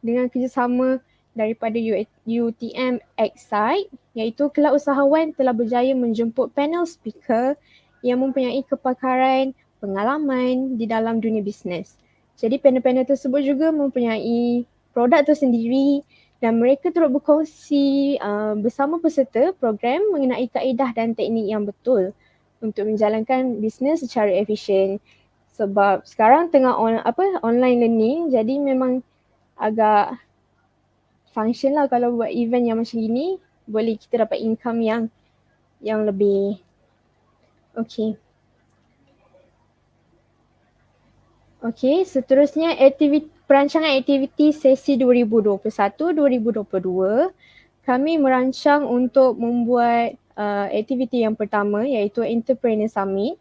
dengan kerjasama daripada UTM Excite iaitu Kelab Usahawan telah berjaya menjemput panel speaker yang mempunyai kepakaran pengalaman di dalam dunia bisnes. Jadi panel-panel tersebut juga mempunyai produk tersendiri dan mereka turut berkongsi bersama peserta program mengenai kaedah dan teknik yang betul untuk menjalankan bisnes secara efisien. Sebab sekarang tengah online learning, jadi memang agak function lah kalau buat event yang macam gini, boleh kita dapat income yang lebih. Okay. Okay, seterusnya perancangan aktiviti sesi 2021-2022. Kami merancang untuk membuat aktiviti yang pertama iaitu Entrepreneur Summit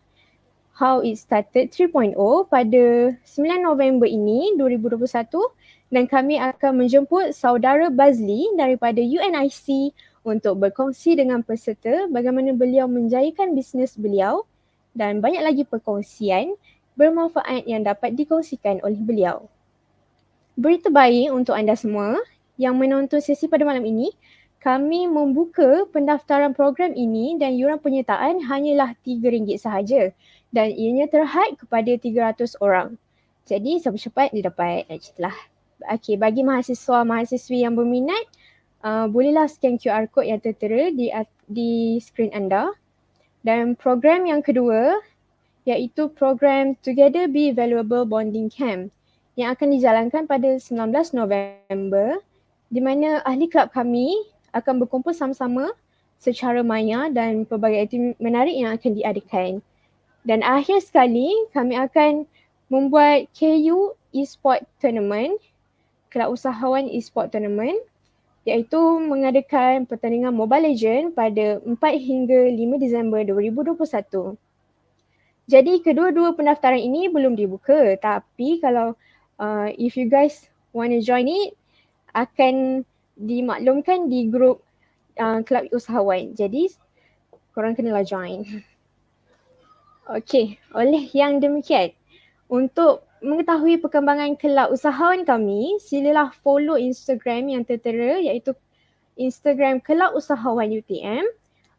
How It Started 3.0 pada 9 November ini 2021 dan kami akan menjemput saudara Bazli daripada UNIC untuk berkongsi dengan peserta bagaimana beliau menjayakan bisnes beliau dan banyak lagi perkongsian bermanfaat yang dapat dikongsikan oleh beliau. Berita baik untuk anda semua yang menonton sesi pada malam ini, kami membuka pendaftaran program ini dan yuran penyertaan hanyalah RM3 sahaja dan ianya terhad kepada 300 orang. Jadi siapa cepat dia dapat lah. Okey, bagi mahasiswa-mahasiswi yang berminat, bolehlah scan QR code yang tertera di skrin anda. Dan program yang kedua iaitu program Together Be Valuable Bonding Camp yang akan dijalankan pada 19 November di mana ahli kelab kami akan berkumpul sama-sama secara maya dan pelbagai aktiviti menarik yang akan diadakan. Dan akhir sekali kami akan membuat KU e-sport tournament, Kelab Usahawan e-sport tournament iaitu mengadakan pertandingan Mobile Legends pada 4 hingga 5 Disember 2021. Jadi kedua-dua pendaftaran ini belum dibuka, tapi kalau if you guys want to join it, akan dimaklumkan di grup Kelab Usahawan. Jadi korang kenalah join. Okey, oleh yang demikian, untuk mengetahui perkembangan Kelab Usahawan kami, silalah follow Instagram yang tertera iaitu Instagram Kelab Usahawan UTM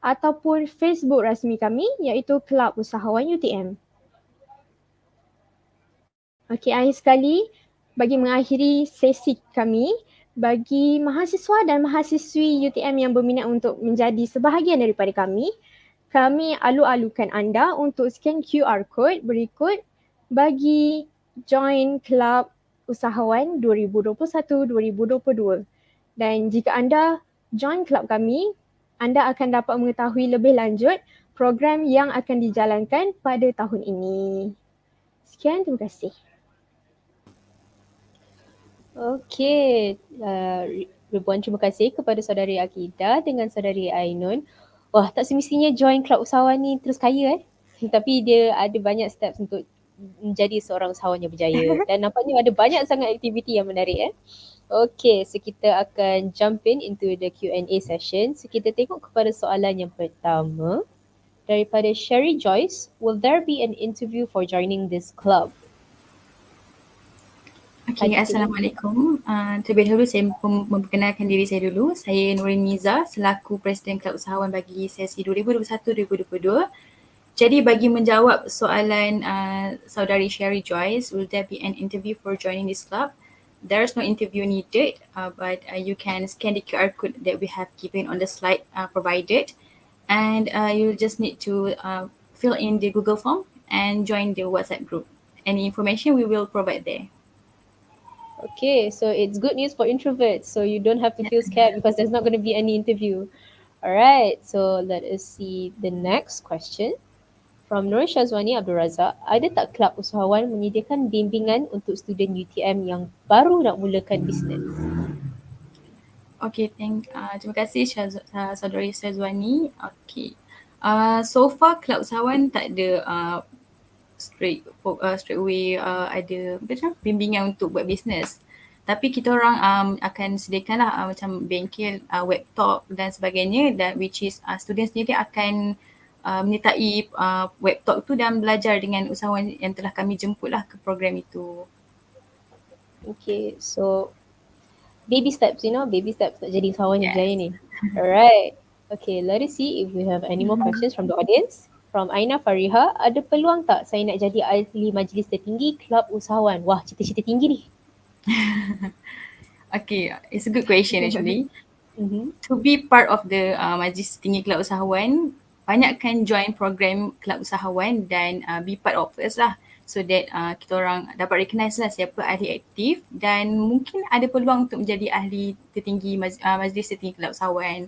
ataupun Facebook rasmi kami iaitu Kelab Usahawan UTM. Okey, akhir sekali bagi mengakhiri sesi kami, bagi mahasiswa dan mahasiswi UTM yang berminat untuk menjadi sebahagian daripada kami alu-alukan anda untuk scan QR code berikut bagi join Kelab Usahawan 2021-2022. Dan jika anda join kelab kami, anda akan dapat mengetahui lebih lanjut program yang akan dijalankan pada tahun ini. Sekian, terima kasih. Okey, ribuan terima kasih kepada saudari Akidah dengan saudari Ainun. Wah, tak semestinya join Kelab Usahawan ni terus kaya tapi dia ada banyak steps untuk menjadi seorang usahawan yang berjaya dan nampaknya ada banyak sangat aktiviti yang menarik. Okay, so kita akan jump into the Q&A session. So kita tengok kepada soalan yang pertama daripada Sherry Joyce. Will there be an interview for joining this club? Okay, Assalamualaikum. Terlebih dahulu saya memperkenalkan diri saya dulu. Saya Nurin Miza selaku Presiden Kelab Usahawan bagi sesi 2021-2022. Jadi bagi menjawab soalan saudari Sherry Joyce, will there be an interview for joining this club? There is no interview needed, but you can scan the QR code that we have given on the slide provided, and you just need to fill in the Google form and join the WhatsApp group. Any information we will provide there. Okay, so it's good news for introverts. So you don't have to feel scared because there's not going to be any interview. Alright, so let us see the next question. From Nur Syazwani Abdul Razak, ada tak Kelab Usahawan menyediakan bimbingan untuk student UTM yang baru nak mulakan bisnes? Okay, terima kasih saudari Syazwani. Okay, so far Kelab Usahawan tak ada straight away ada bimbingan untuk buat bisnes. Tapi kita orang akan sediakanlah macam bengkel, web talk dan sebagainya, dan which is student sendiri akan menyertai web talk tu dan belajar dengan usahawan yang telah kami jemputlah ke program itu. Okay, so baby steps, baby steps nak jadi usahawan yang berjaya ni. Alright. Okay, let us see if we have any more questions from the audience. From Aina Fariha, ada peluang tak saya nak jadi ahli majlis tertinggi Kelab Usahawan? Wah, cita-cita tinggi ni. Okay, it's a good question actually. To be part of the majlis tinggi Kelab Usahawan, banyakkan join program Kelab Usahawan dan be part of us lah. so that kita orang dapat recognize lah siapa ahli aktif dan mungkin ada peluang untuk menjadi ahli tertinggi majlis tertinggi kelab usahawan.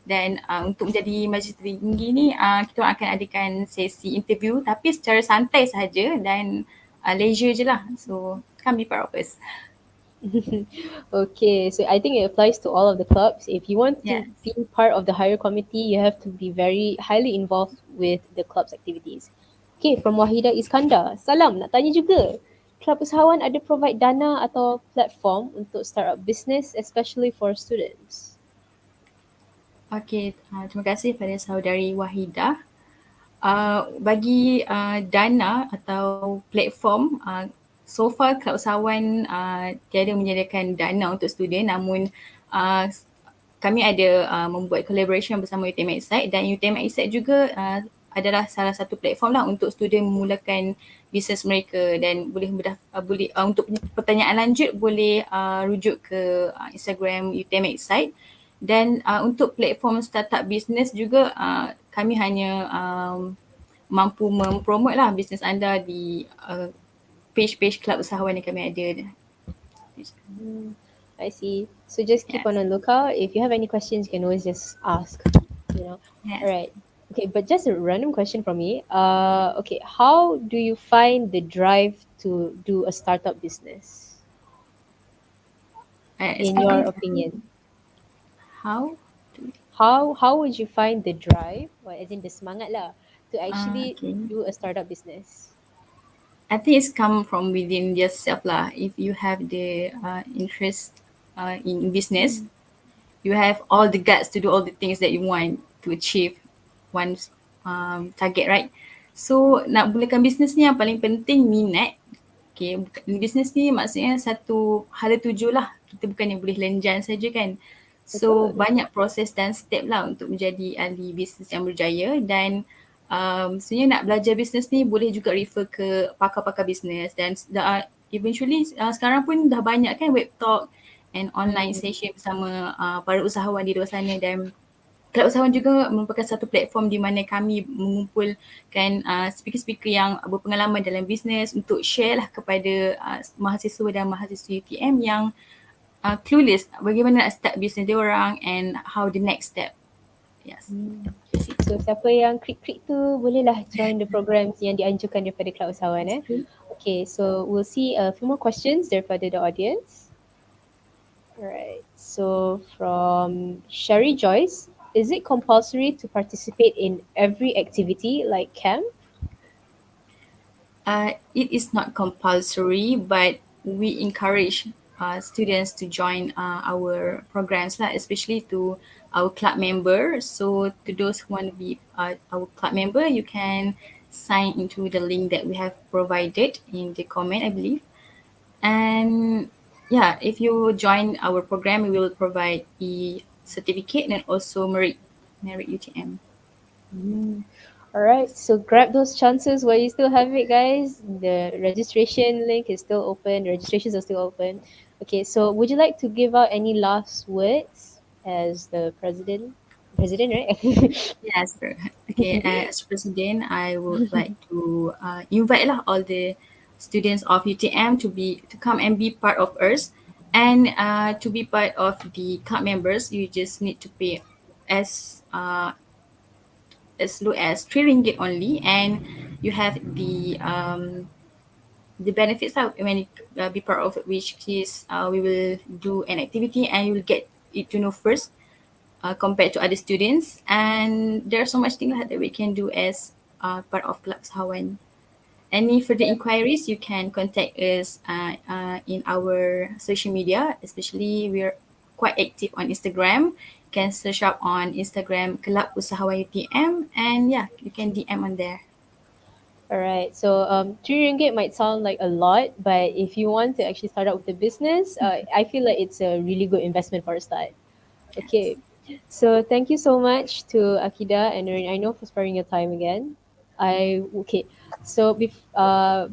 Dan untuk menjadi majlis tertinggi ni kita orang akan adakan sesi interview tapi secara santai sahaja dan leisure je lah. So come be part of us. Okay, so I think it applies to all of the clubs. If you want to Yes. be part of the higher committee, you have to be very highly involved with the club's activities. Okay, from Wahida Iskandar. Salam, nak tanya juga. Kelab usahawan ada provide dana atau platform untuk start up business, especially for students? Okay, terima kasih pada saudari Wahidah. Bagi dana atau platform, so far Kelab Usahawan tiada menyediakan dana untuk student, namun kami ada membuat collaboration bersama UTM Excite dan UTM Excite juga adalah salah satu platform lah untuk student memulakan bisnes mereka dan boleh untuk pertanyaan lanjut boleh rujuk ke Instagram UTM Excite. Dan untuk platform startup business juga kami hanya mampu mempromote lah bisnes anda di page-page kelab usahawan yang kami ada. I see. So just keep on the lookout. If you have any questions, you can always just ask. Yes. Alright. Okay, but just a random question from me. Okay, how do you find the drive to do a startup business? In your opinion? How would you find the drive, or as in the semangat lah, to actually do a startup business? I think it's come from within yourself lah. If you have the interest in business, you have all the guts to do all the things that you want to achieve one's target, right? So nak mulakan bisnes ni yang paling penting minat. Okay, bisnes ni maksudnya satu hala tuju lah. Kita bukan yang boleh lenjan saja kan. So banyak proses dan step lah untuk menjadi ahli bisnes yang berjaya dan sebenarnya nak belajar bisnes ni boleh juga refer ke pakar-pakar bisnes dan eventually sekarang pun dah banyak kan web talk and online session bersama para usahawan di luar sana dan Kelab Usahawan juga merupakan satu platform di mana kami mengumpulkan speaker-speaker yang berpengalaman dalam bisnes untuk share lah kepada mahasiswa dan mahasiswa UTM yang clueless bagaimana nak start bisnes dia orang and how the next step. Yes. So siapa yang klik-klik tu bolehlah join the programs yang dianjurkan daripada Kelab Usahawan. Okay, so we'll see a few more questions daripada the audience. Alright, so from Sherry Joyce, is it compulsory to participate in every activity like camp? It is not compulsory, but we encourage students to join our programs lah, especially to our club member. So to those who want to be our club member, you can sign into the link that we have provided in the comment, I believe. And yeah, if you join our program, we will provide the certificate and also merit UTM. Alright, so grab those chances while you still have it, guys. The registration link is still open. Registrations are still open. Okay, so would you like to give out any last words as the president? President, right? Yes, okay. As president, I would like to invite lah all the students of UTM to come and be part of us, and to be part of the club members, you just need to pay as low as RM3 only, and you have the benefits when you be part of it, which is we will do an activity and you will get it to know first compared to other students, and there's so much things that we can do as part of Kelab Usahawan. Any further inquiries, you can contact us in our social media, especially we're quite active on Instagram. You can search up on Instagram Kelab Usahawan UTM, and yeah, you can DM on there. Alright, so RM3 might sound like a lot, but if you want to actually start out with a business, I feel like it's a really good investment for a start. Okay, so thank you so much to Akida and Nurin, I know, for sparing your time again. So before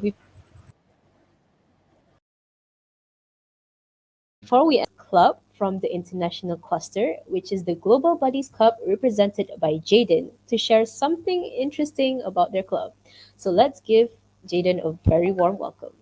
we end the club from the international cluster, which is the Global Buddies Club represented by Jaden, to share something interesting about their club. So let's give Jaden a very warm welcome.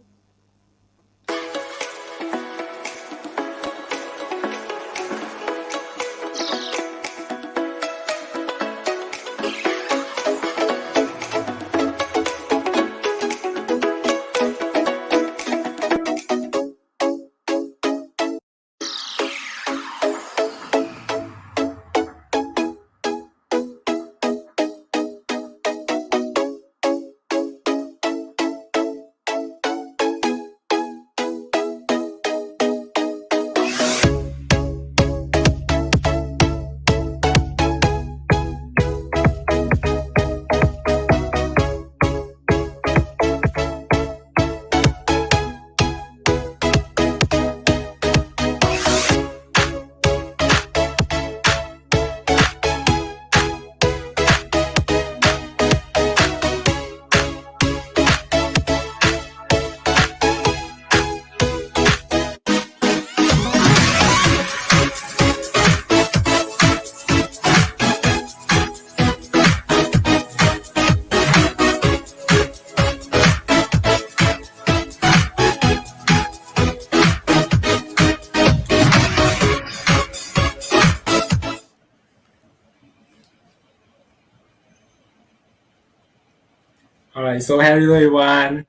Alright, so hello everyone.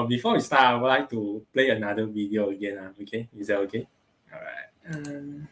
Before we start, I would like to play another video again. Okay, is that okay? Alright.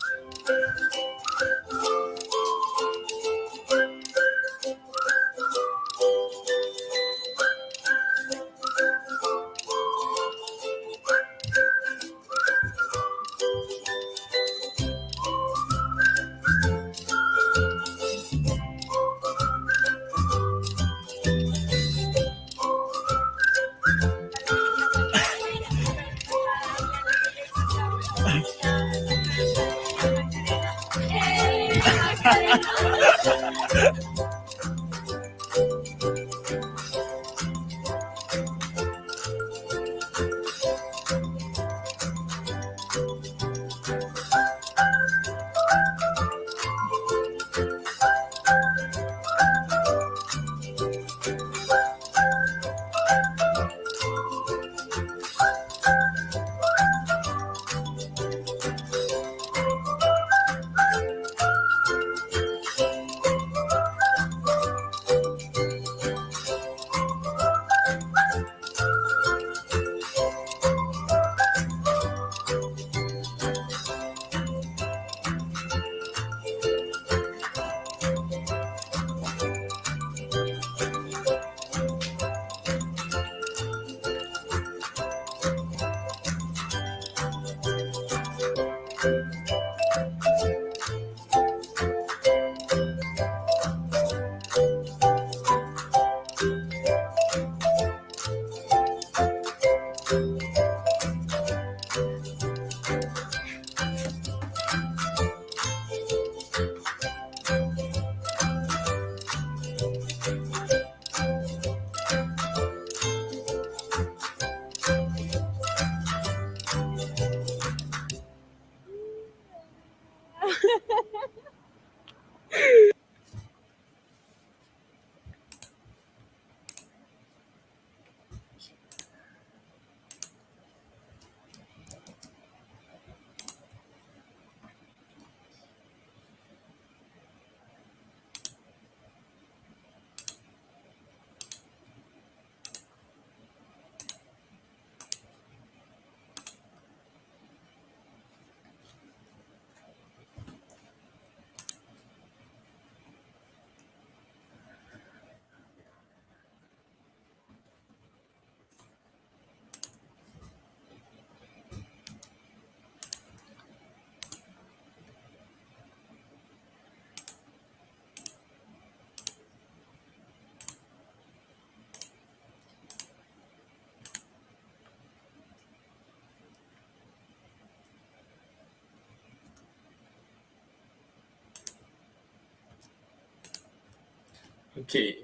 Okay,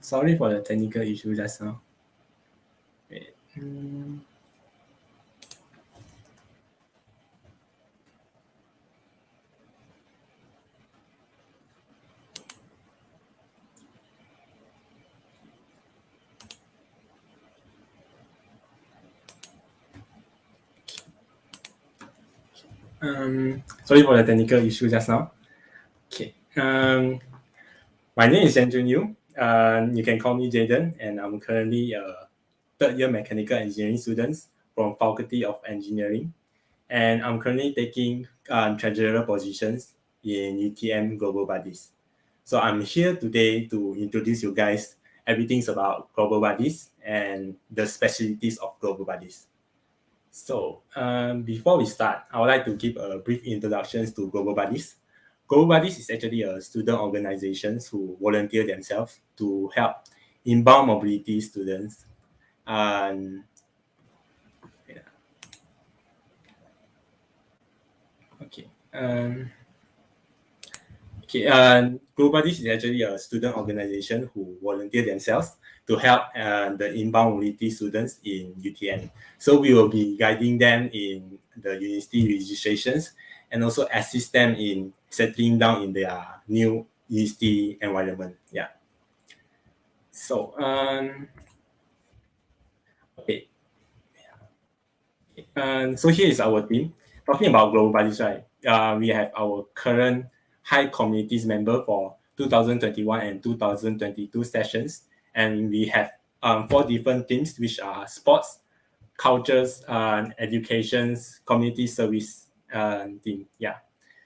sorry for the technical issue just now. Wait. Sorry for the technical issue just now. Okay. My name is Andrew New. You can call me Jaden, and I'm currently a third-year mechanical engineering student from Faculty of Engineering, and I'm currently taking treasurer positions in UTM Global Buddies. So I'm here today to introduce you guys everything about Global Buddies and the specialties of Global Buddies. So before we start, I would like to give a brief introduction to Global Buddies. Global Buddies is actually a student organization who volunteer themselves to help inbound mobility students. Global Buddies is actually a student organization who volunteer themselves to help the inbound mobility students in UTM. So we will be guiding them in the university registrations and also assist them in settling down in their new university environment. Yeah. So, okay. So here is our team. Talking about Global Buddies, right? We have our current high communities member for 2021 and 2022 sessions, and we have 4 different teams, which are sports, cultures, educations, community service team. Yeah.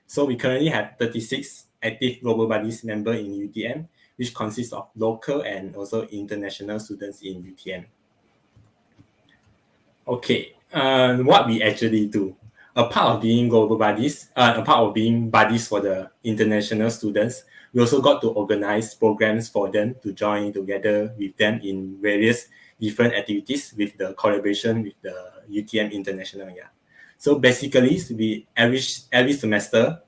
So we currently have 36 active Global Buddies member in UTM, which consists of local and also international students in UTM. Okay, what we actually do. Apart of being Global Buddies, apart of being buddies for the international students, we also got to organize programs for them to join together with them in various different activities with the collaboration with the UTM International. Yeah. So basically, every semester,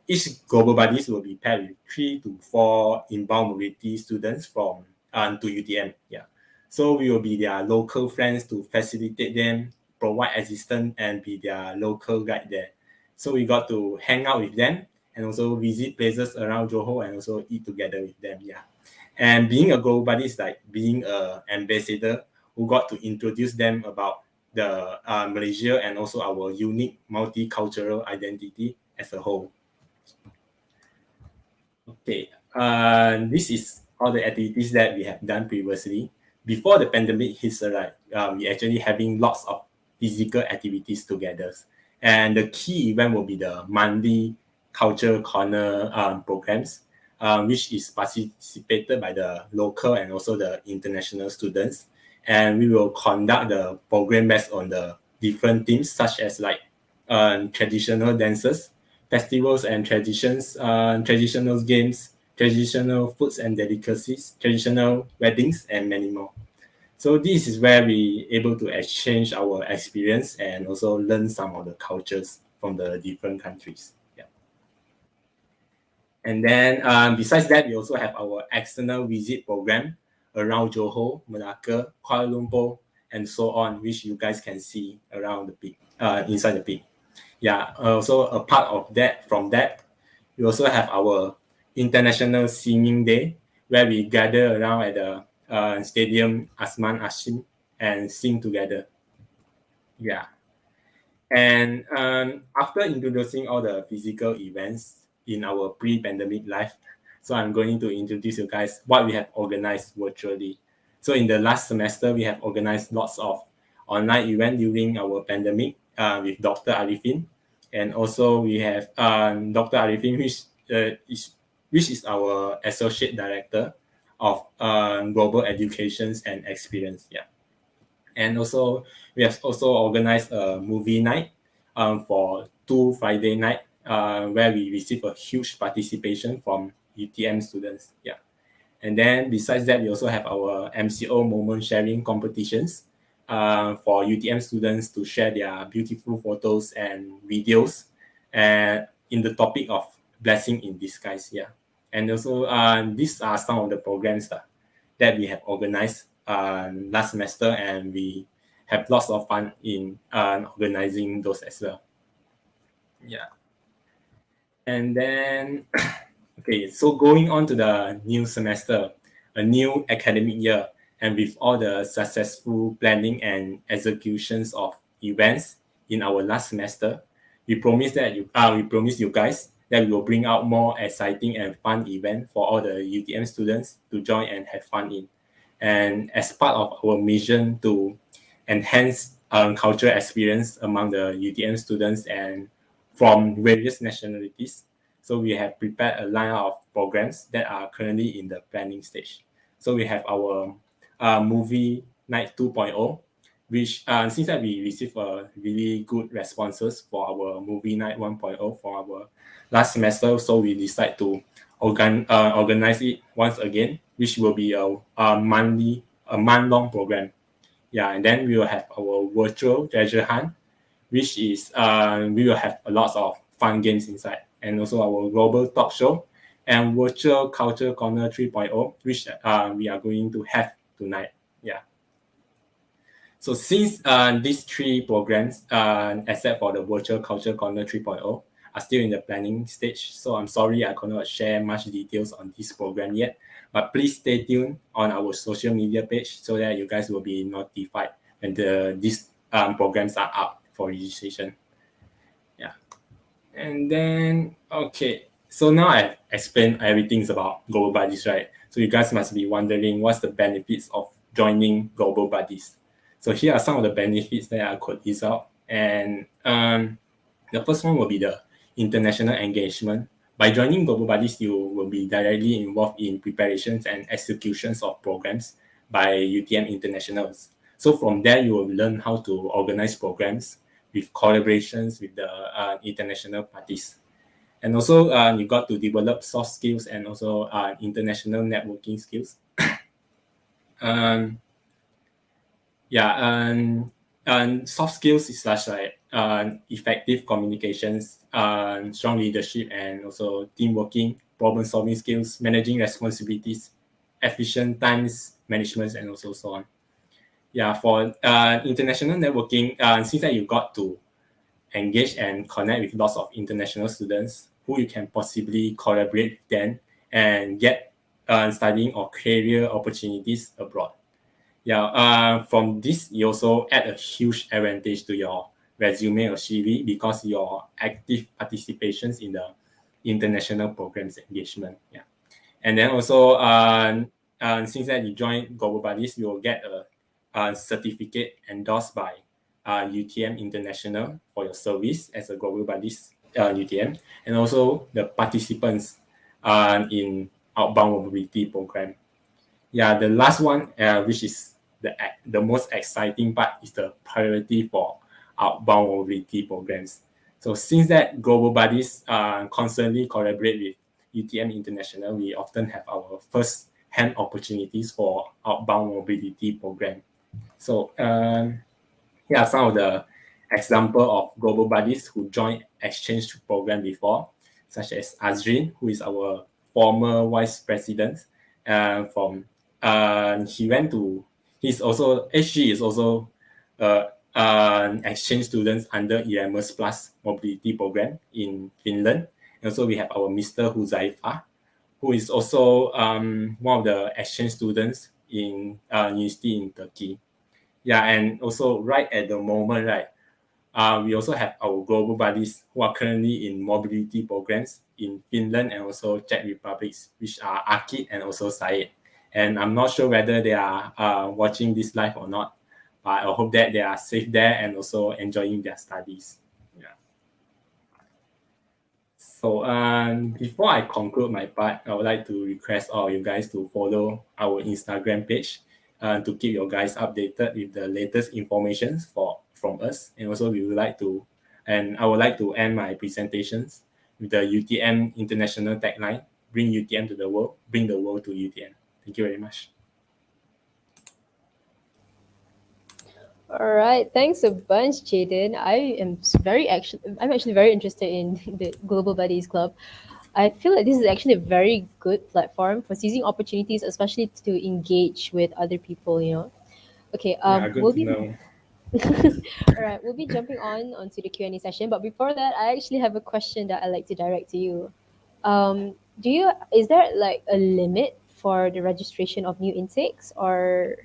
each Global Buddies will be paired with 3 to 4 inbound mobility students from to UTM. Yeah. So we will be their local friends to facilitate them, provide assistance, and be their local guide there. So we got to hang out with them and also visit places around Johor and also eat together with them. Yeah. And being a Global Buddy is like being an ambassador who got to introduce them about the Malaysia and also our unique multicultural identity as a whole. Okay, this is all the activities that we have done previously. Before the pandemic hits, we actually having lots of physical activities together. And the key event will be the monthly Culture Corner programs, which is participated by the local and also the international students. And we will conduct the program based on the different themes, such as like traditional dances, festivals and traditions, traditional games, traditional foods and delicacies, traditional weddings, and many more. So this is where we able to exchange our experience and also learn some of the cultures from the different countries. Yeah. And then besides that, we also have our external visit program around Johor, Malacca, Kuala Lumpur, and so on, which you guys can see around the peak, inside the peak. Yeah, also a part of that, from that, we also have our International Singing Day, where we gather around at the Stadium Asman Ashim and sing together. Yeah. And after introducing all the physical events in our pre-pandemic life, so I'm going to introduce you guys what we have organized virtually. So in the last semester, we have organized lots of online events during our pandemic with Dr. Arifin. And also we have Dr. Arifin, which is our Associate Director of Global Education and Experience. Yeah. And also, we have also organized a movie night for 2 Friday night where we receive a huge participation from UTM students. Yeah. And then besides that, we also have our MCO moment sharing competitions for UTM students to share their beautiful photos and videos in the topic of blessing in disguise. Yeah. And also, these are some of the programs that we have organized last semester, and we have lots of fun in organizing those as well. Yeah. And then, okay, so going on to the new semester, a new academic year, and with all the successful planning and executions of events in our last semester, We promise you guys that we will bring out more exciting and fun event for all the UTM students to join and have fun in. And as part of our mission to enhance cultural experience among the UTM students and from various nationalities, so we have prepared a lineup of programs that are currently in the planning stage. So we have our movie night 2.0, which since that we received really good responses for our movie night 1.0 for our last semester, so we decide to organize it once again, which will be a month-long program. Yeah, and then we will have our virtual treasure hunt, which is we will have a lot of fun games inside, and also our global talk show and virtual culture corner 3.0, which we are going to have tonight. Yeah. So since these three programs, except for the virtual culture corner 3.0, are still in the planning stage, so I'm sorry I cannot share much details on this program yet. But please stay tuned on our social media page so that you guys will be notified when these programs are up for registration. Yeah. And then, okay. So now I've explained everything about Global Buddies, right? So you guys must be wondering what's the benefits of joining Global Buddies. So here are some of the benefits that I could list out. And the first one will be the international engagement. By joining Global Buddies, you will be directly involved in preparations and executions of programs by UTM internationals. So from there, you will learn how to organize programs with collaborations with the international parties. And also, you got to develop soft skills and also international networking skills. And soft skills is such like effective communications, strong leadership, and also team working, problem solving skills, managing responsibilities, efficient times management, and also so on. Yeah, for international networking, since that you got to engage and connect with lots of international students who you can possibly collaborate with them and get studying or career opportunities abroad. Yeah, from this, you also add a huge advantage to your resume or CV because your active participations in the international programs engagement. Yeah, and then also, since that you join Global Buddies, you will get a certificate endorsed by UTM International for your service as a Global Buddies UTM, and also the participants in outbound mobility program. Yeah, the last one, which is the most exciting part, is the priority for outbound mobility programs. So since that Global Buddies constantly collaborate with UTM International, we often have our first-hand opportunities for outbound mobility program. So here are some of the example of Global Buddies who joined exchange program before, such as Azrin, who is our former vice president from HG is also an exchange students under Erasmus Plus mobility program in Finland. And also we have our Mr. Huzaifa, who is also one of the exchange students in university in Turkey. Yeah, and also right at the moment, right, we also have our Global Buddies who are currently in mobility programs in Finland and also Czech Republic, which are Akid and also Said. And I'm not sure whether they are watching this live or not, but I hope that they are safe there and also enjoying their studies. Yeah. So before I conclude my part, I would like to request all you guys to follow our Instagram page to keep you guys updated with the latest information from us. And also I would like to end my presentations with the UTM International Tagline, bring UTM to the world, bring the world to UTM. Thank you very much. All right, thanks a bunch, Jaden. I'm actually very interested in the Global Buddies Club. I feel like this is actually a very good platform for seizing opportunities, especially to engage with other people. Okay. Good to know. All right, we'll be jumping onto the Q&A session, but before that, I actually have a question that I'd like to direct to you. Is there like a limit for the registration of new intakes, or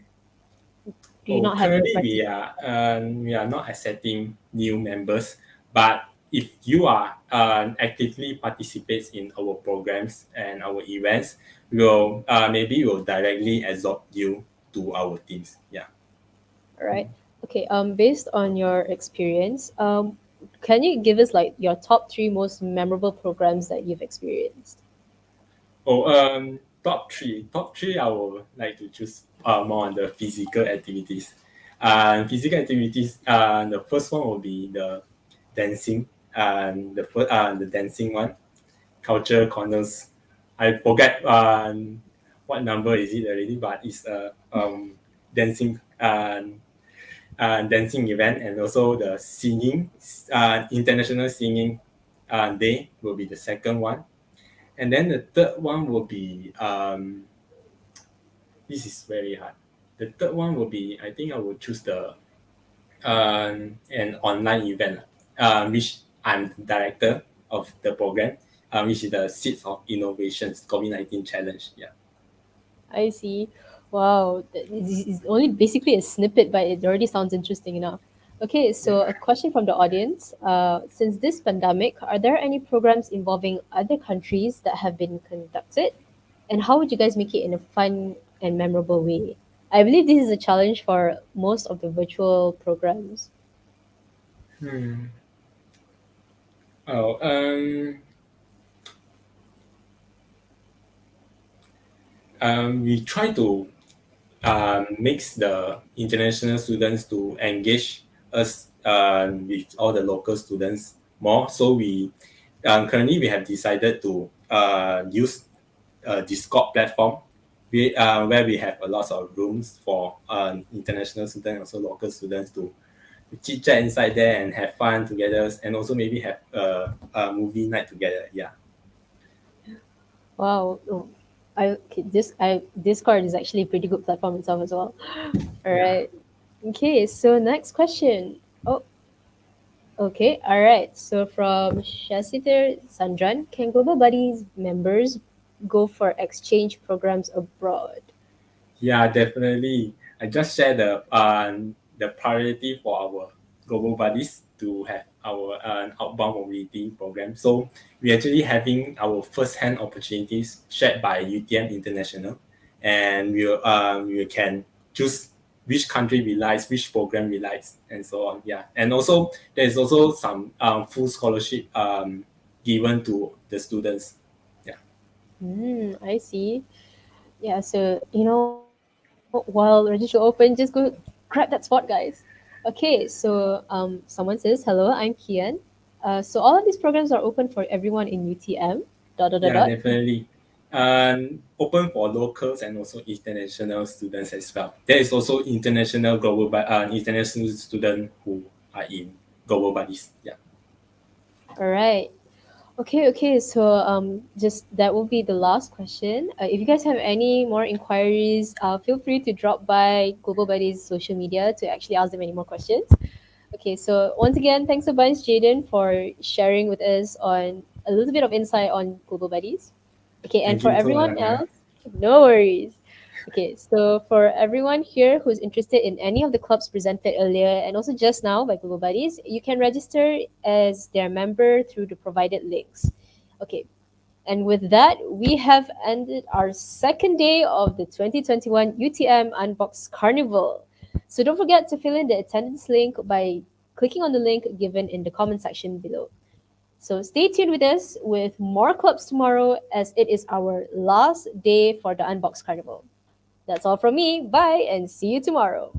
do you not have? Currently, we are not accepting new members, but if you are actively participates in our programs and our events, we'll maybe we'll directly absorb you to our teams. Yeah. All right. Okay. Based on your experience, can you give us like your top three most memorable programs that you've experienced? Oh, top three. Top three, I would like to choose more on the physical activities. Physical activities. The first one will be the dancing. The dancing one, culture corners. I forget what number is it already, but it's a dancing dancing event, and also the singing international singing day will be the second one. And then the third one will be this is very hard. The third one will be, I think I will choose the an online event, which I'm the director of the program, which is the Seeds of Innovations COVID-19 Challenge. Yeah. I see. Wow, this is only basically a snippet, but it already sounds interesting enough. Okay, so a question from the audience. Since this pandemic, are there any programs involving other countries that have been conducted? And how would you guys make it in a fun and memorable way? I believe this is a challenge for most of the virtual programs. Oh, we try to makes the international students to engage us with all the local students more. So we currently we have decided to use a Discord platform where we have a lot of rooms for international students, also local students to chit chat inside there and have fun together, and also maybe have a movie night together. Yeah. Wow. Oh, Discord is actually a pretty good platform itself as well. All right. Okay, so next question. Oh, okay. All right. So from Shasiter Sandran, can Global Buddies members go for exchange programs abroad? Yeah, definitely. I just share the priority for our global buddies to have our outbound mobility program. So we're actually having our first-hand opportunities shared by UTM International, and we can choose which country we like, which program we like, and so on. Yeah, and also there's also some full scholarship given to the students. Yeah. I see. Yeah, so while registration open, just go grab that spot, guys. Okay, so someone says, "Hello, I'm Kian. So all of these programs are open for everyone in UTM. Dot dot dot Yeah, dot. definitely. Open for locals and also international students as well. There is also international international students who are in global buddies. Yeah. All right. Okay. So just that will be the last question. If you guys have any more inquiries, feel free to drop by Global Buddies social media to actually ask them any more questions. Okay, so once again, thanks a bunch, Jaden, for sharing with us on a little bit of insight on Global Buddies. Okay, and Thank for you so everyone much. else, no worries. Okay, so for everyone here who's interested in any of the clubs presented earlier and also just now by Global Buddies, you can register as their member through the provided links. Okay, and with that, we have ended our second day of the 2021 UTM UNBOCS Carnival. So don't forget to fill in the attendance link by clicking on the link given in the comment section below. So stay tuned with us with more clubs tomorrow as it is our last day for the Unbox Carnival. That's all from me. Bye and see you tomorrow.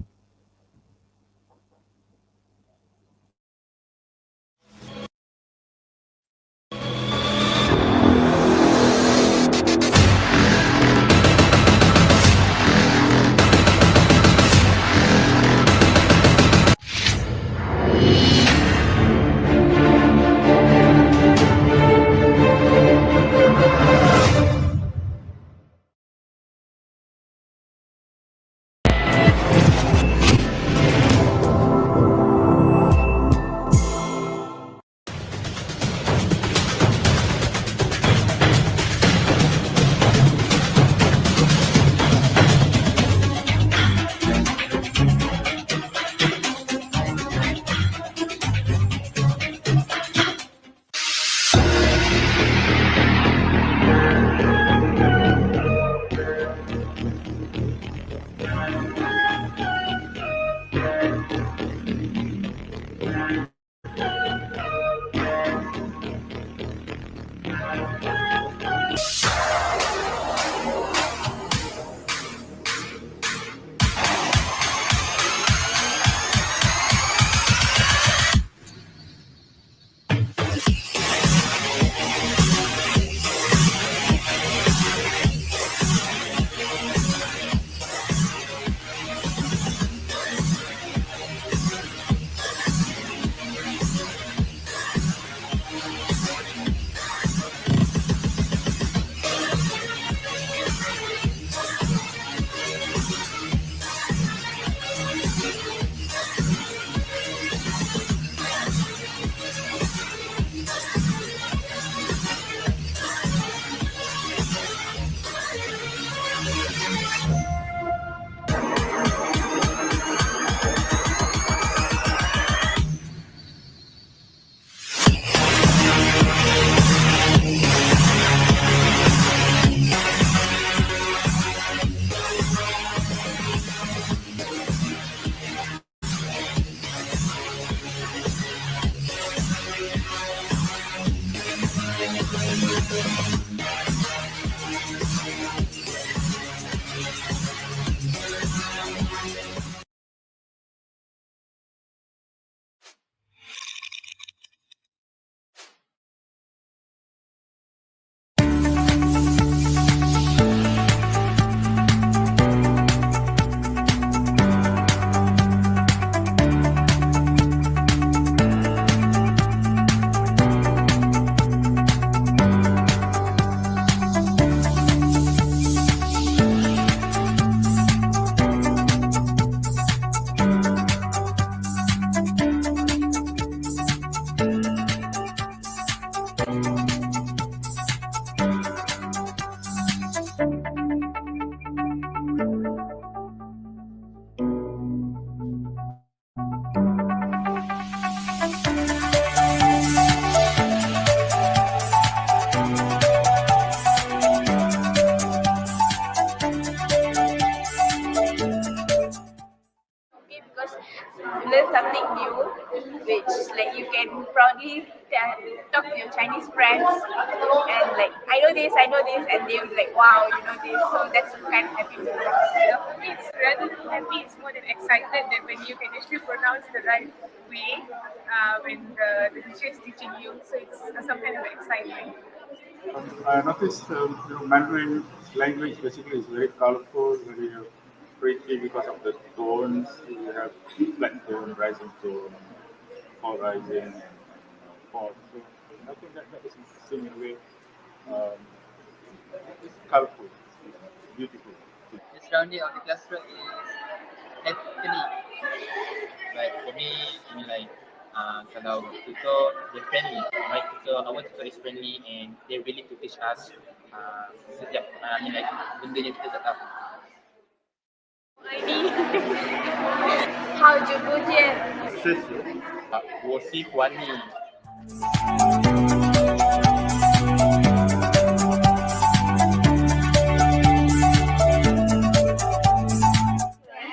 Okay, because you learn something new, which like you can proudly talk to your Chinese friends and like I know this, and they will like wow, you know this. So that's kind of happy. For me, it's rather than happy. It's more than excited that when you can actually pronounce the right way when the teacher is teaching you. So it's some kind of excitement. I noticed, Mandarin language basically is very colorful, very pretty because of the tones. You have flat tone, rising tone, fall rising, and fall. So I think that is interesting in a way. It's colorful, it's beautiful. The surrounding of the classroom is happily. Like for me, I mean like kalau tutor dia friendly, my tutor, our tutor is friendly and they're willing to teach us setiap I mean like benda yang kita tak tahu. 好久不见。谢谢。我喜欢你。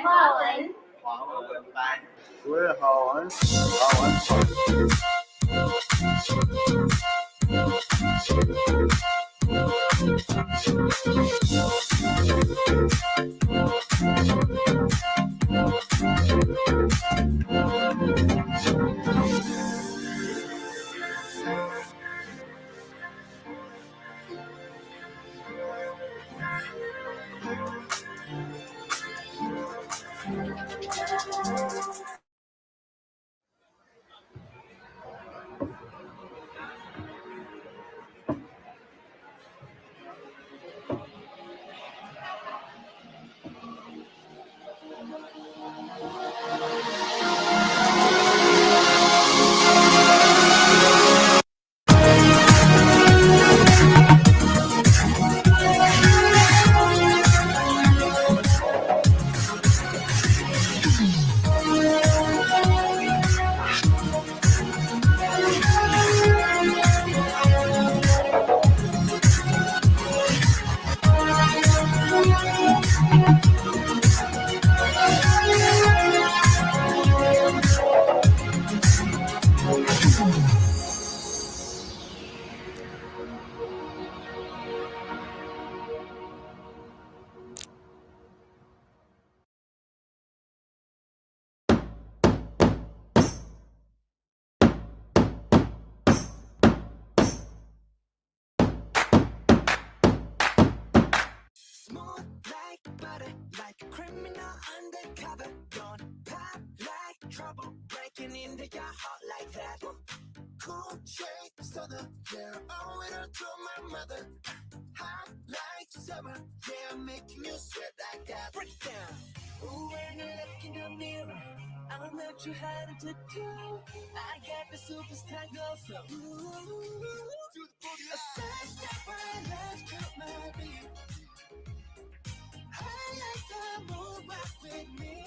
华文。华文班。学好文，好文。Body like a criminal undercover. Don't pop like trouble. Breaking into your heart like that. Cool shade, southern. Yeah, owe it all to my mother. Hot like summer. Yeah, I'm making you sweat like that. Break it down. Ooh, when you look in the mirror, I'll let you how to do. I got the superstar glow, so ooh, to the boogie. A side step right left to my beat. I like the move, rock with me.